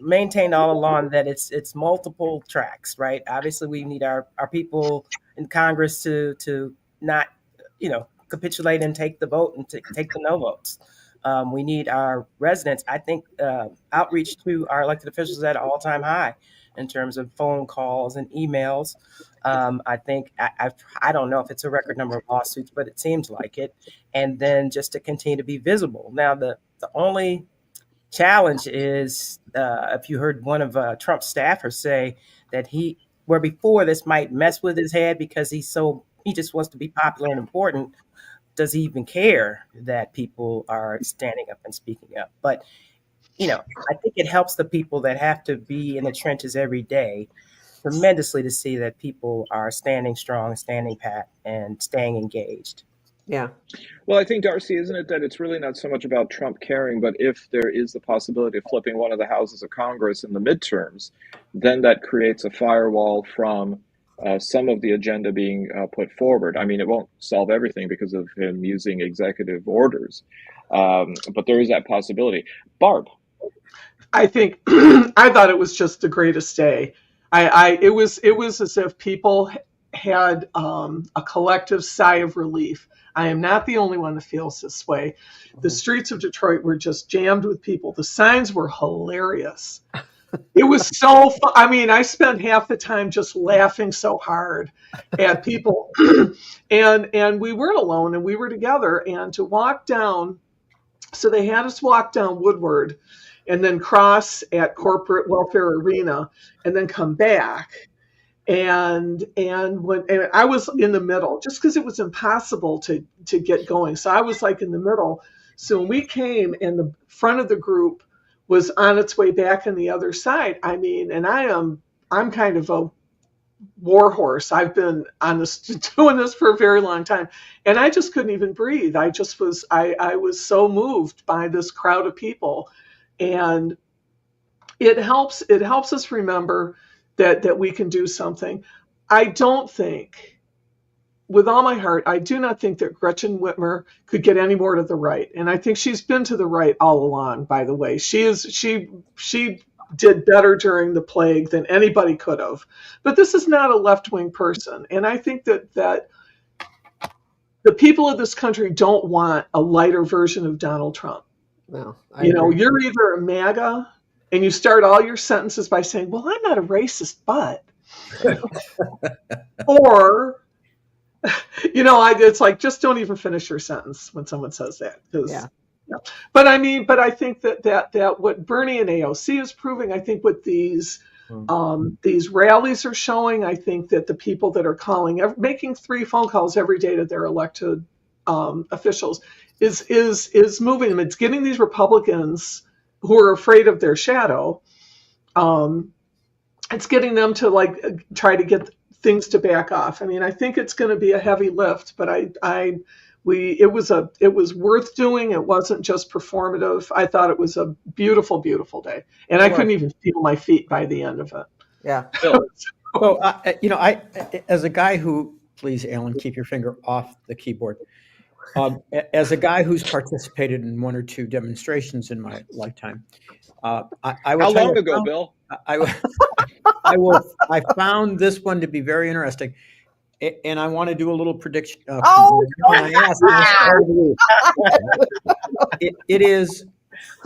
maintained all along that it's multiple tracks, right? Obviously, we need our people in Congress to not, capitulate and take the vote and take the no votes. We need our residents. I think outreach to our elected officials is at an all-time high in terms of phone calls and emails. I think I don't know if it's a record number of lawsuits, but it seems like it. And then just to continue to be visible. Now, the only challenge is if you heard one of Trump's staffers say that where before this might mess with his head because he just wants to be popular and important. Does he even care that people are standing up and speaking up? But, I think it helps the people that have to be in the trenches every day tremendously to see that people are standing strong, standing pat, and staying engaged. Yeah. Well, I think, Darcy, isn't it that it's really not so much about Trump caring, but if there is the possibility of flipping one of the houses of Congress in the midterms, then that creates a firewall from some of the agenda being put forward. I mean, it won't solve everything because of him using executive orders, but there is that possibility. Barb. I think I thought it was just the greatest day. It was as if people had a collective sigh of relief. I am not the only one that feels this way. The streets of Detroit were just jammed with people. The signs were hilarious. It was so fun. I mean, I spent half the time just laughing so hard at people. and we weren't alone, and we were together. And to walk down, so they had us walk down Woodward and then cross at Corporate Welfare Arena and then come back. And I was in the middle just because it was impossible to get going. So I was like in the middle. So when we came and the front of the group was on its way back on the other side, I mean, and I'm kind of a war horse. I've been doing this for a very long time, and I just couldn't even breathe. I was so moved by this crowd of people, and it helps us remember that we can do something. I don't think, with all my heart, I do not think that Gretchen Whitmer could get any more to the right. And I think she's been to the right all along, by the way. She did better during the plague than anybody could have. But this is not a left-wing person. And I think that the people of this country don't want a lighter version of Donald Trump. No, you're either a MAGA and you start all your sentences by saying, well, I'm not a racist, but, or, it's like, just don't even finish your sentence when someone says that. Yeah. But I think that what Bernie and AOC is proving, I think what these rallies are showing, I think that the people that are making 3 phone calls every day to their elected officials is moving them. It's getting these Republicans who are afraid of their shadow. It's getting them to try to get things to back off. I mean, I think it's going to be a heavy lift, but it was worth doing. It wasn't just performative. I thought it was a beautiful, beautiful day, and I couldn't even feel my feet by the end of it. Yeah. So, I as a guy who, please, Alan, keep your finger off the keyboard. As a guy who's participated in 1 or 2 demonstrations in my lifetime, I will. How long ago, Bill? I found this one to be very interesting, and I want to do a little prediction. It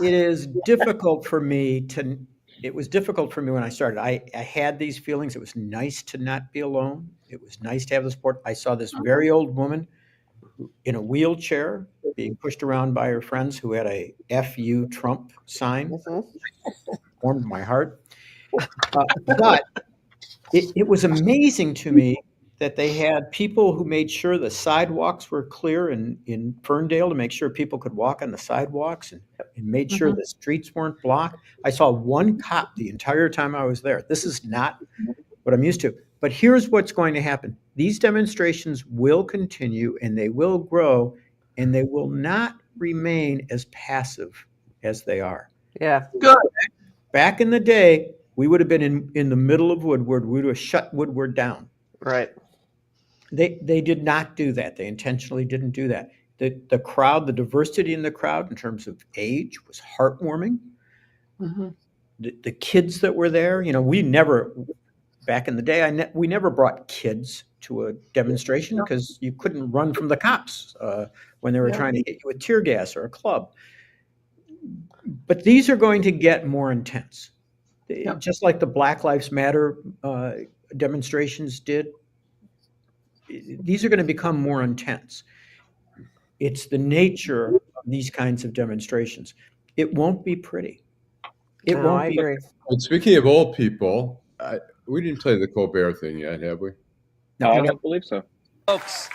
is difficult for me to. It was difficult for me when I started. I had these feelings. It was nice to not be alone. It was nice to have the support. I saw this very old woman in a wheelchair being pushed around by her friends who had a "F-U Trump" sign. Warmed my heart. But it was amazing to me that they had people who made sure the sidewalks were clear in Ferndale to make sure people could walk on the sidewalks and made sure the streets weren't blocked. I saw one cop the entire time I was there. This is not what I'm used to. But here's what's going to happen. These demonstrations will continue and they will grow and they will not remain as passive as they are. Yeah. Good. Back in the day, we would have been in the middle of Woodward. We would have shut Woodward down. Right. They did not do that. They intentionally didn't do that. The crowd, the diversity in the crowd in terms of age was heartwarming. The kids that were there, we never, back in the day, we never brought kids to a demonstration because you couldn't run from the cops when they were trying to hit you with tear gas or a club. But these are going to get more intense. Just like the Black Lives Matter demonstrations did. These are going to become more intense. It's the nature of these kinds of demonstrations. It won't be pretty. It won't be. Agree. And speaking of old people, we didn't play the Colbert thing yet, have we? No, I don't believe so. Folks,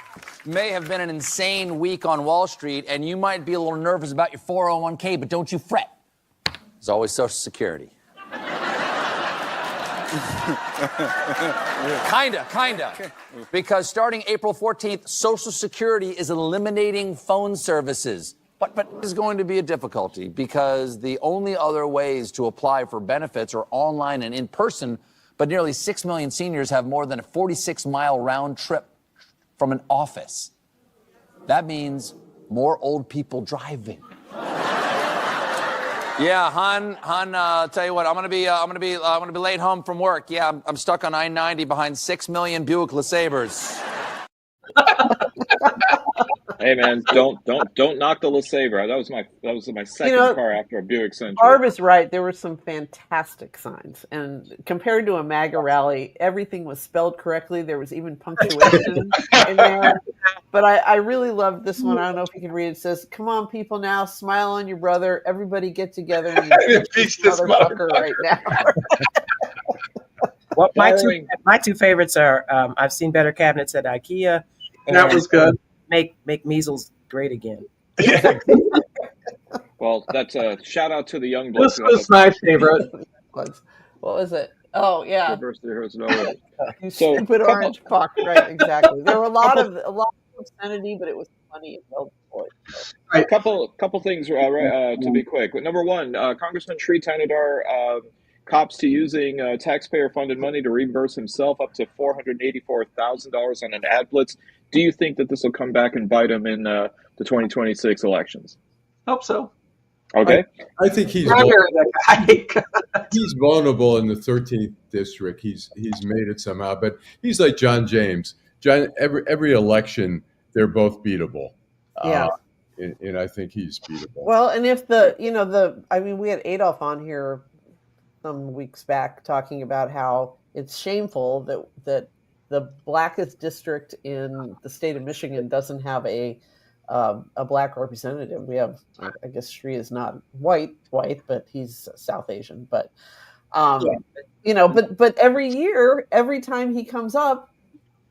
may have been an insane week on Wall Street, and you might be a little nervous about your 401k, but don't you fret. There's always Social Security. Kinda. Because starting April 14th, Social Security is eliminating phone services. But there's going to be a difficulty because the only other ways to apply for benefits are online and in person, but nearly 6 million seniors have more than a 46-mile round trip from an office. That means more old people driving. Yeah, Han, tell you what, I'm gonna be late home from work. Yeah, I'm stuck on I-90 behind 6 million Buick LeSabres. Hey man, don't knock the LeSabre. That was my second car after a Buick Century. Barb is right. There were some fantastic signs, and compared to a MAGA rally, everything was spelled correctly. There was even punctuation in there. But I really loved this one. I don't know if you can read it. It says, "Come on, people, now smile on your brother. Everybody get together and Impeach this motherfucker right now." Well, my two favorites are I've seen better cabinets at IKEA. That was good. Make measles great again. Well, that's a shout out to the young blokes. This was my favorite. What was it? Oh yeah, University of Arizona. you So, stupid orange fuck. Right, exactly. There were a lot of obscenity, but it was funny and well deployed. A couple things to be quick. Number one, Congressman Thanedar cops to using taxpayer-funded money to reimburse himself up to $484,000 on an ad blitz. Do you think that this will come back and bite him in the 2026 elections? Hope so. Okay. I think he's vulnerable in the 13th district. He's made it somehow, but he's like John James. Every election, they're both beatable. Yeah. And I think he's beatable. Well, and if we had Adolf on here some weeks back talking about how it's shameful that the blackest district in the state of Michigan doesn't have a black representative. We have, I guess, Sri is not white, but he's South Asian. But but every year, every time he comes up,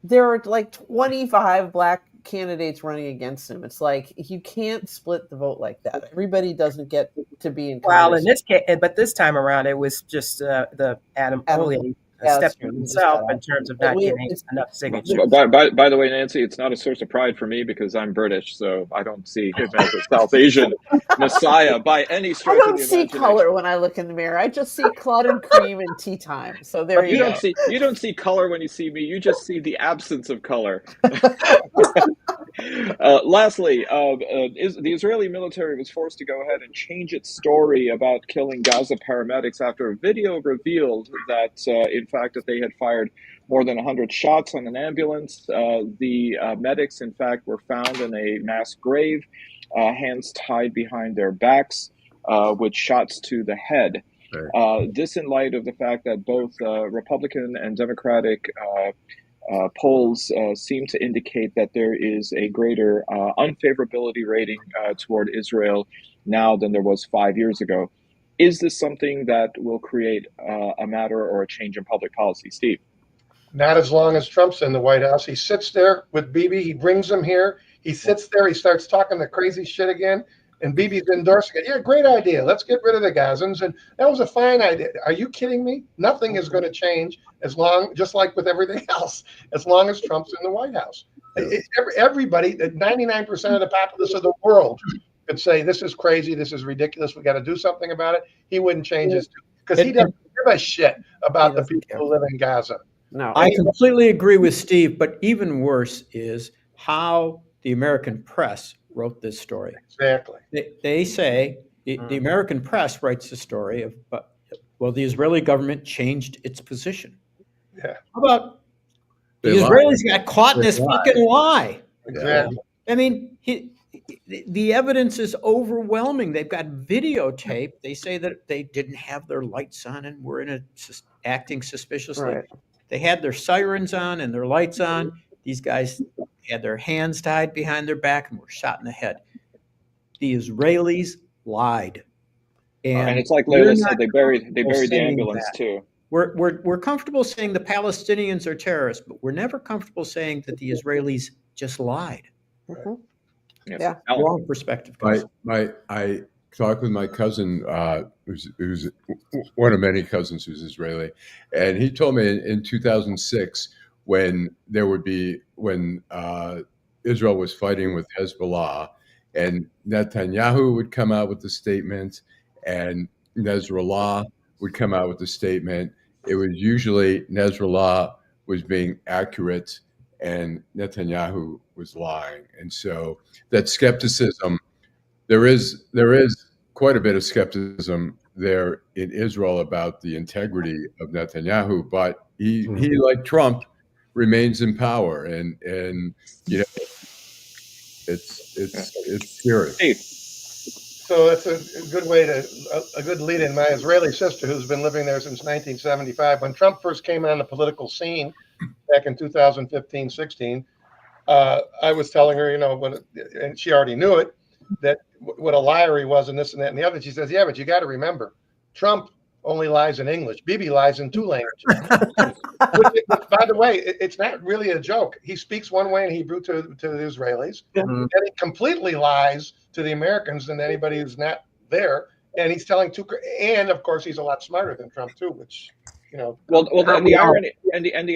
there are like 25 black candidates running against him. It's like you can't split the vote like that. Everybody doesn't get to be in Congress. Well, in this case, but this time around, it was just the Adam Foley stepping himself in terms of not getting enough signatures. By the way, Nancy, it's not a source of pride for me because I'm British, so I don't see him as a South Asian messiah by any stretch of the imagination. I don't see color when I look in the mirror. I just see clotted cream and tea time. So there you go. You don't see color when you see me. You just see the absence of color. Lastly, the Israeli military was forced to go ahead and change its story about killing Gaza paramedics after a video revealed that, in fact, that they had fired more than 100 shots on an ambulance. The medics, in fact, were found in a mass grave, hands tied behind their backs, with shots to the head. This in light of the fact that both Republican and Democratic polls seem to indicate that there is a greater unfavorability rating toward Israel now than there was 5 years ago. Is this something that will create a matter or a change in public policy, Steve? Not as long as Trump's in the White House. He sits there with Bibi. He brings him here. He sits there. He starts talking the crazy shit again. And Bibi's endorsing it. Yeah, great idea. Let's get rid of the Gazans. And that was a fine idea. Are you kidding me? Nothing is going to change just like with everything else, as long as Trump's in the White House. Everybody, 99% of the populace of the world could say, this is crazy. This is ridiculous. We got to do something about it. He wouldn't change his tune because he doesn't give a shit about the people who live in Gaza. No, I completely agree with Steve, but even worse is how the American press wrote this story. Exactly. They say the American press writes the story of, well, the Israeli government changed its position. Yeah. How about the They Israelis lied. got caught in this They lied. fucking lie? Exactly. I mean, the evidence is overwhelming. They've got videotape. They say that they didn't have their lights on and were acting suspiciously. Right. They had their sirens on and their lights on. These guys had their hands tied behind their back and were shot in the head. The Israelis lied. And it's like Layla said, they buried comfortable the saying ambulance that. too. We're comfortable saying the Palestinians are terrorists, but we're never comfortable saying that the Israelis just lied. Mhm. Yes. Yeah. Alan. Wrong perspective. guys. I talked with my cousin, who's one of many cousins who's Israeli, and he told me in 2006 when Israel was fighting with Hezbollah, and Netanyahu would come out with the statement, and Nasrallah would come out with the statement. It was usually Nasrallah was being accurate and Netanyahu was lying. And so that skepticism, there is quite a bit of skepticism there in Israel about the integrity of Netanyahu, but he like Trump remains in power, and you know it's scary. Steve. So that's a good way a good lead in. My Israeli sister, who's been living there since 1975, when Trump first came on the political scene back in 2015, 16, I was telling her, and she already knew it, that what a liar he was and this and that and the other. She says, yeah, but you got to remember, Trump only lies in English. Bibi lies in 2 languages. By the way, it's not really a joke. He speaks one way in Hebrew to the Israelis, and he completely lies to the Americans and anybody who's not there. And he's telling and of course he's a lot smarter than Trump too, which Well, and the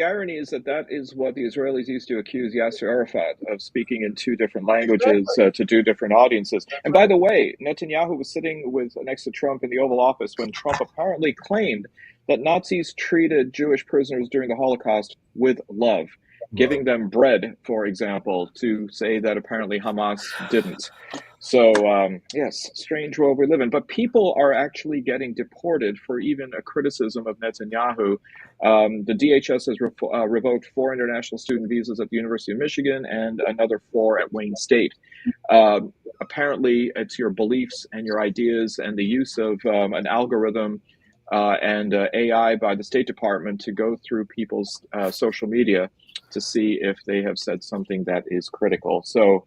irony is that is what the Israelis used to accuse Yasser Arafat of, speaking in 2 different languages to do different audiences. And by the way, Netanyahu was sitting next to Trump in the Oval Office when Trump apparently claimed that Nazis treated Jewish prisoners during the Holocaust with love, giving them bread, for example, to say that apparently Hamas didn't. So, yes, strange world we live in. But people are actually getting deported for even a criticism of Netanyahu. The DHS has revoked 4 international student visas at the University of Michigan and another 4 at Wayne State. Apparently, it's your beliefs and your ideas and the use of an algorithm and AI by the State Department to go through people's social media to see if they have said something that is critical. So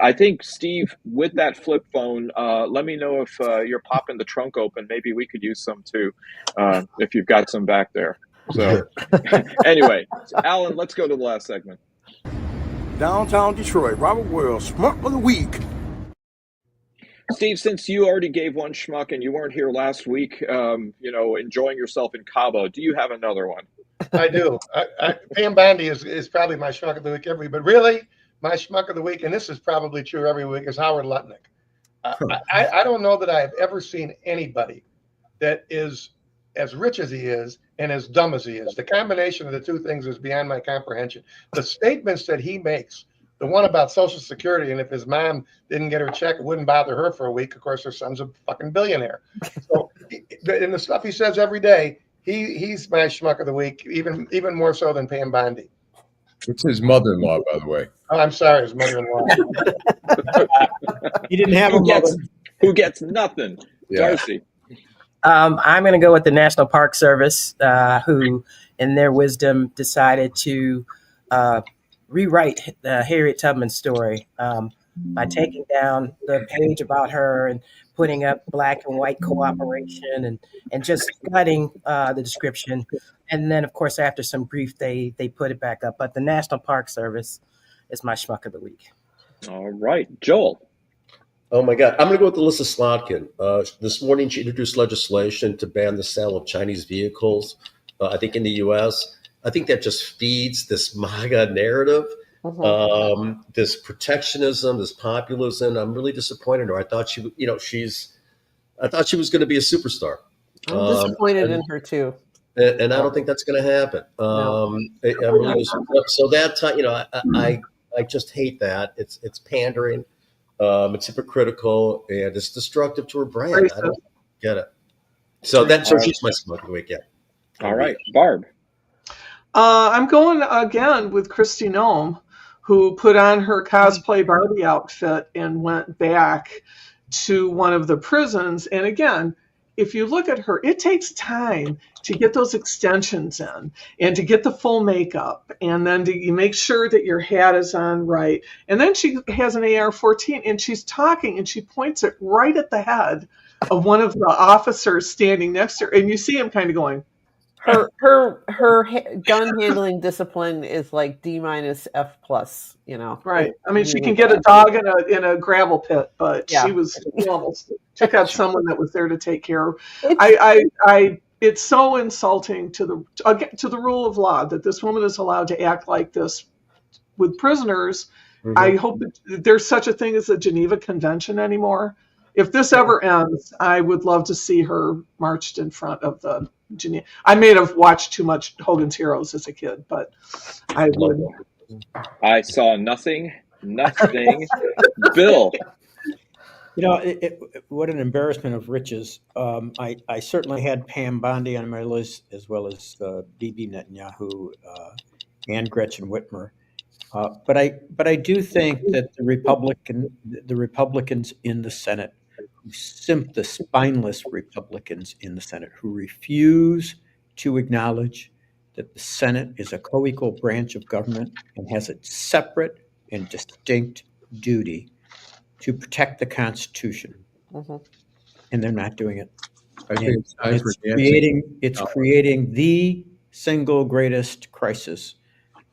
I think, Steve, with that flip phone, let me know if you're popping the trunk open. Maybe we could use some too, if you've got some back there. So anyway, Alan, let's go to the last segment. Downtown Detroit, Robert Wells, Schmuck of the Week. Steve, since you already gave one schmuck and you weren't here last week, enjoying yourself in Cabo, do you have another one? I do. Pam Bondi is probably my schmuck of the week every week, but really, my schmuck of the week, and this is probably true every week, is Howard Lutnick. I don't know that I have ever seen anybody that is as rich as he is and as dumb as he is. The combination of the 2 things is beyond my comprehension. The statements that he makes, the one about Social Security, and if his mom didn't get her check, it wouldn't bother her for a week. Of course, her son's a fucking billionaire. So, in the stuff he says every day, he's my schmuck of the week, even more so than Pam Bondi. It's his mother-in-law, by the way. Oh, I'm sorry, his mother-in-law. He didn't have who gets nothing. Yeah. Darci. I'm going to go with the National Park Service, who, in their wisdom, decided to rewrite Harriet Tubman's story by taking down the page about her and putting up black and white cooperation and just gutting the description. And then, of course, after some grief, they put it back up. But the National Park Service is my schmuck of the week. All right, Joel. Oh my God. I'm going to go with Alyssa Slotkin. This morning, she introduced legislation to ban the sale of Chinese vehicles, I think in the U.S. I think that just feeds this MAGA narrative, this protectionism, this populism. I'm really disappointed in her. I thought she was going to be a superstar. I'm disappointed in her too. And I don't think that's going to happen. I'm really so that time, I just hate that. It's pandering. It's hypocritical and it's destructive to her brand. I don't get it. So she's my smoke of the week. Yeah. All right, Barb. I'm going again with Kristi Noem, who put on her cosplay Barbie outfit and went back to one of the prisons. And again, if you look at her, it takes time to get those extensions in and to get the full makeup and then you make sure that your hat is on right. And then she has an AR-14 and she's talking and she points it right at the head of one of the officers standing next to her. And you see him kind of going. Her gun handling discipline is like D- F+, Right. I mean, she can get a dog in a gravel pit, but she almost took out someone that was there to take care of. It's so insulting to the rule of law that this woman is allowed to act like this with prisoners. Mm-hmm. I hope that there's such a thing as a Geneva Convention anymore. If this ever ends, I would love to see her marched in front of the Geneva. I may have watched too much Hogan's Heroes as a kid, but I would. I saw nothing. Bill. What an embarrassment of riches. I certainly had Pam Bondi on my list, as well as Bibi Netanyahu and Gretchen Whitmer. But I do think that the Republicans in the Senate, the spineless Republicans in the Senate, who refuse to acknowledge that the Senate is a co-equal branch of government and has a separate and distinct duty to protect the Constitution, and they're not doing it. I think it's creating the single greatest crisis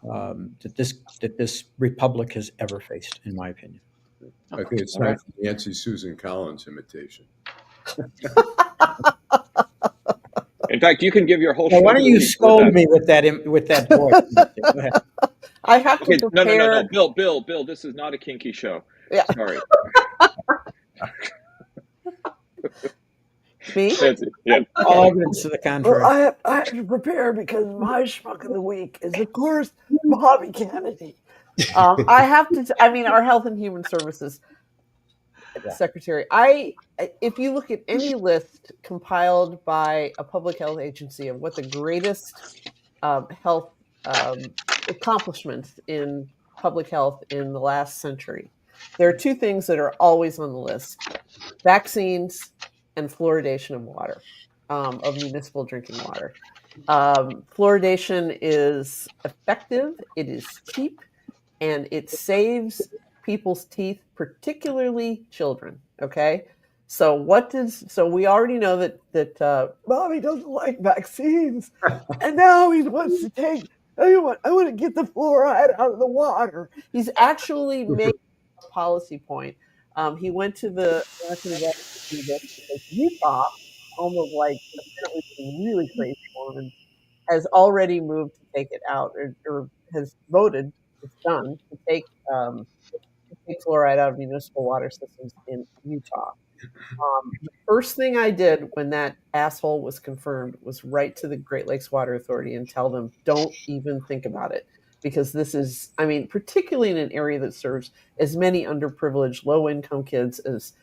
that this republic has ever faced, in my opinion. I think it's time for Nancy Susan Collins imitation. In fact, you can give your whole. Why don't you scold me with that voice? Go ahead. I have to prepare. No. Bill, this is not a kinky show. Yeah. Sorry. Me? Yeah. All evidence to the contrary. Well, I have to prepare because my schmuck of the week is, of course, Bobby Kennedy. I have to. Our Health and Human Services Secretary. If you look at any list compiled by a public health agency of what the greatest health accomplishments in public health in the last century, there are two things that are always on the list: vaccines and fluoridation of water, of municipal drinking water. Fluoridation is effective, it is cheap, and it saves people's teeth, particularly children. Okay, so we already know that Bobby doesn't like vaccines, and now he wants to take. I want to get the fluoride out of the water. He's actually made a policy point. He went to the Utah, home of apparently some really crazy woman, has already moved to take it out, or has voted, it's done, to take fluoride out of municipal water systems in Utah. The first thing I did when that asshole was confirmed was write to the Great Lakes Water Authority and tell them, don't even think about it. Because this is, particularly in an area that serves as many underprivileged, low-income kids as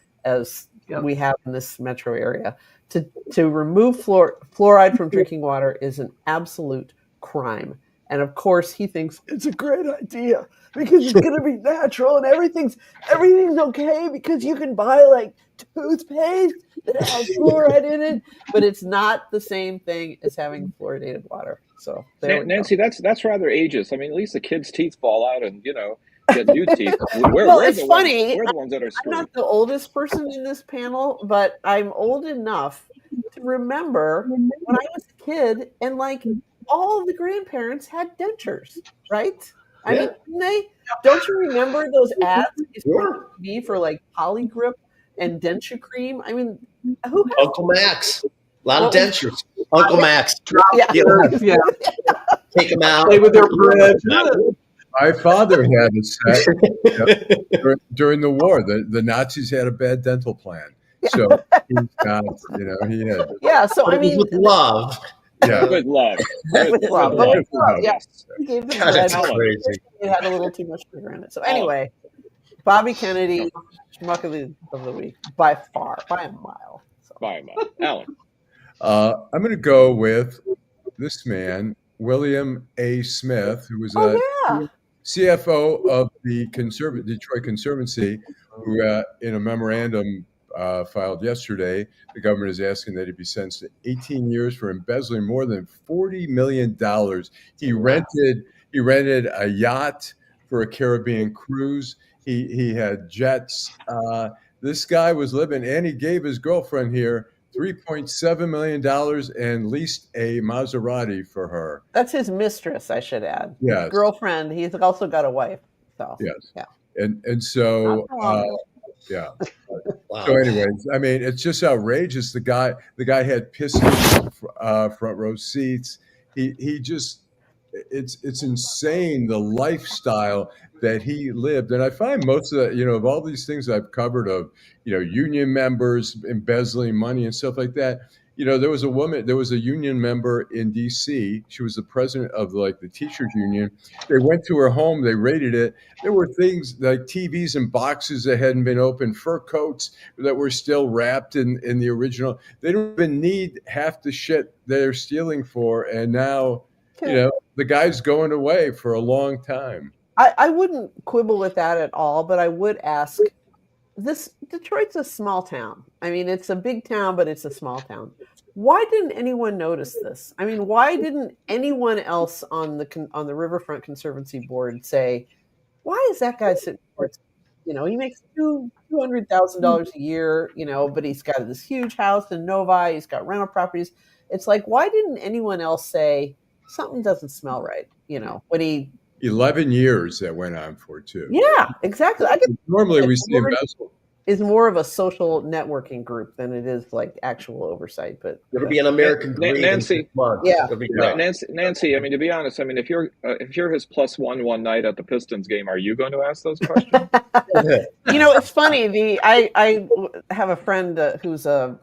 we have in this metro area, to remove fluoride from drinking water is an absolute crime. And of course, he thinks it's a great idea because it's going to be natural and everything's okay because you can buy toothpaste that has fluoride in it, but it's not the same thing as having fluoridated water. So Nancy, that's rather ageist. At least the kids' teeth fall out, and get new teeth. Well, it's funny. We're the ones that are I'm screwed. not the oldest person in this panel, but I'm old enough to remember when I was a kid and like all of the grandparents had dentures, right? I mean, don't you remember those ads on TV for like Polygrip and denture cream? I mean, who has Uncle Max? A lot of dentures. Uncle Max. Yeah. Take them out. Play with their bread. My father had a set during the war. The Nazis had a bad dental plan. So he's got, he had. Yeah, so I mean, with love. Yeah, with love. With love. With love. Yes. He gave them God, that's bread. crazy. It had a little too much sugar in it. So anyway, Bobby Kennedy, Schmuck of the week, by far, by a mile. So. By a mile. Alan. I'm going to go with this man, William A. Smith, who was a CFO of the Detroit Conservancy, who in a memorandum filed yesterday, the government is asking that he be sentenced to 18 years for embezzling more than $40 million. He rented a yacht for a Caribbean cruise. He had jets. This guy was living, and he gave his girlfriend here $3.7 million and leased a Maserati for her. That's his mistress, I should add. Yes. His girlfriend. He's also got a wife. So yes. Yeah. And so yeah. Wow. So anyways, I mean, it's just outrageous. The guy had Pistons front row seats. He just, it's insane, the lifestyle that he lived. And I find most of that, of all these things I've covered of, union members embezzling money and stuff like that. There was a union member in DC. She was the president of the teachers union. They went to her home, they raided it. There were things like TVs and boxes that hadn't been opened, fur coats that were still wrapped in the original. They don't even need half the shit they're stealing for. And now, the guy's going away for a long time. I wouldn't quibble with that at all, but I would ask, Detroit's a small town. I mean, it's a big town, but it's a small town. Why didn't anyone notice this? I mean, why didn't anyone else on the Riverfront Conservancy board say, why is that guy sitting for it? He makes $200,000 a year, but he's got this huge house in Novi. He's got rental properties. It's like, why didn't anyone else say something doesn't smell right? When he 11 years that went on for too. Yeah, exactly. Normally we see embezzle. Is more of a social networking group than it is like actual oversight. But it'll be an American Nancy. Yeah, Nancy. I mean, to be honest, I mean, if you're his +1 one night at the Pistons game, are you going to ask those questions? It's funny. I have a friend who's a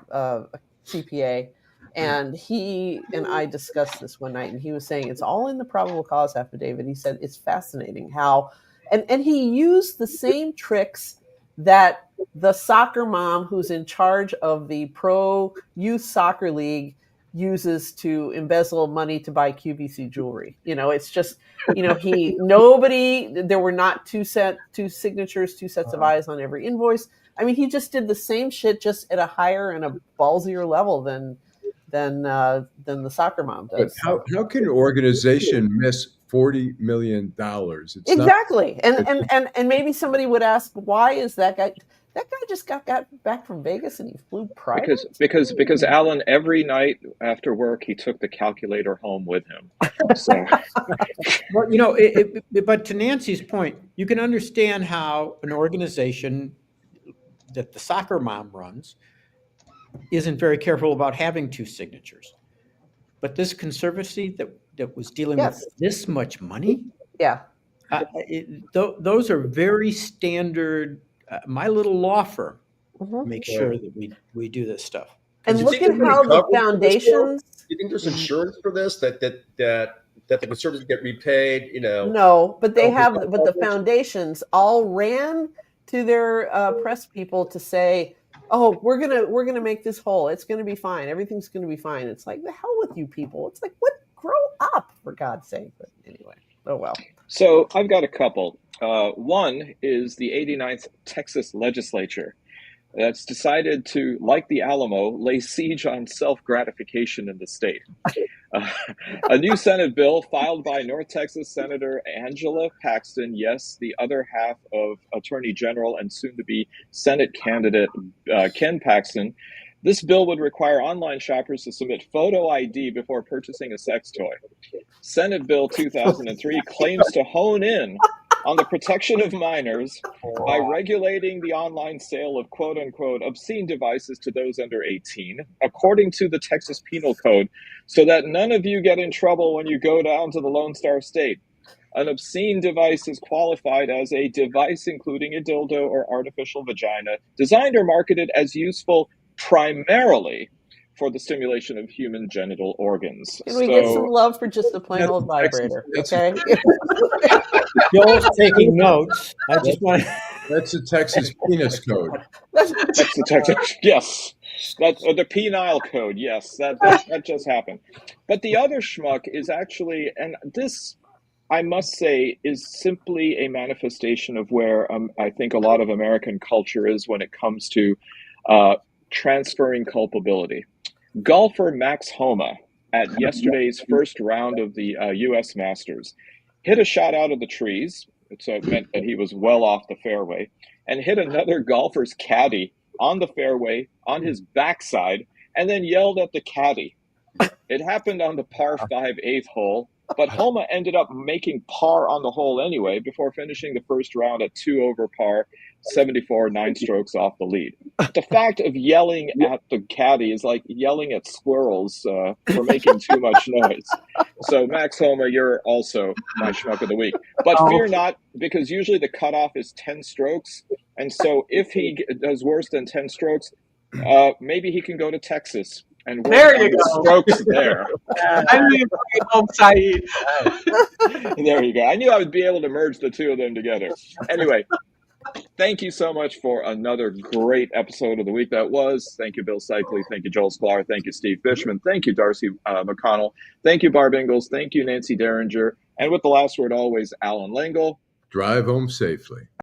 CPA. And he and I discussed this one night, and he was saying it's all in the probable cause affidavit. He said it's fascinating how, and he used the same tricks that the soccer mom who's in charge of the pro youth soccer league uses to embezzle money to buy QVC jewelry. It's just, there were not two signatures, two sets of eyes on every invoice. I mean, he just did the same shit, just at a higher and a ballsier level than the soccer mom does. But how can an organization miss $40 million? It's exactly. And maybe somebody would ask, why is that guy just got back from Vegas and he flew private? Because Alan, every night after work, he took the calculator home with him. So. Well, but to Nancy's point, you can understand how an organization that the soccer mom runs isn't very careful about having two signatures. But this conservancy that was dealing with this much money, those are very standard. My little law firm make sure that we do this stuff. And look at how the foundations. Do you think there's insurance for this? That the conservatives get repaid? No, but the foundations all ran to their press people to say, oh, we're gonna make this whole. It's gonna be fine. Everything's gonna be fine. It's like, the hell with you people. It's like, what? Grow up, for God's sake. But anyway, oh well. So I've got a couple. One is the 89th Texas legislature that's decided to, like the Alamo, lay siege on self-gratification in the state. A new Senate bill filed by North Texas Senator Angela Paxton, yes, the other half of Attorney General and soon-to-be Senate candidate Ken Paxton. This bill would require online shoppers to submit photo ID before purchasing a sex toy. Senate Bill 2003 claims to hone in on the protection of minors by regulating the online sale of quote-unquote obscene devices to those under 18, according to the Texas Penal Code, so that none of you get in trouble when you go down to the Lone Star State. An obscene device is qualified as a device including a dildo or artificial vagina, designed or marketed as useful primarily for the stimulation of human genital organs. Can we get some love for just a plain old vibrator? Okay. Joel's taking notes. I just want. That's the Texas penis code. That's the Texas. Yes, that's the penile code. Yes, that just happened. But the other schmuck is actually, and this, I must say, is simply a manifestation of where I think a lot of American culture is when it comes to transferring culpability. Golfer Max Homa at yesterday's first round of the U.S. Masters hit a shot out of the trees, so it meant that he was well off the fairway, and hit another golfer's caddy on the fairway on his backside, and then yelled at the caddy. It happened on the par 5 8th hole, but Homa ended up making par on the hole anyway before finishing the first round at 2 over par, 74, 9 strokes off the lead. The fact of yelling at the caddy is like yelling at squirrels for making too much noise. So, Max Homa, you're also my schmuck of the week. But fear not, because usually the cutoff is 10 strokes. And so if he does worse than 10 strokes, maybe he can go to Texas and work There on you the go. strokes there. I knew you were going home, Saeed. There you go. I knew I would be able to merge the two of them together. Anyway, thank you so much for another great episode of the week that was. Thank you, Bill Seikaly. Thank you, Joel Sklar. Thank you, Steve Fishman. Thank you, Darci McConnell. Thank you, Barb Ingalls. Thank you, Nancy Derringer. And with the last word always, Allan Lengel. Drive home safely.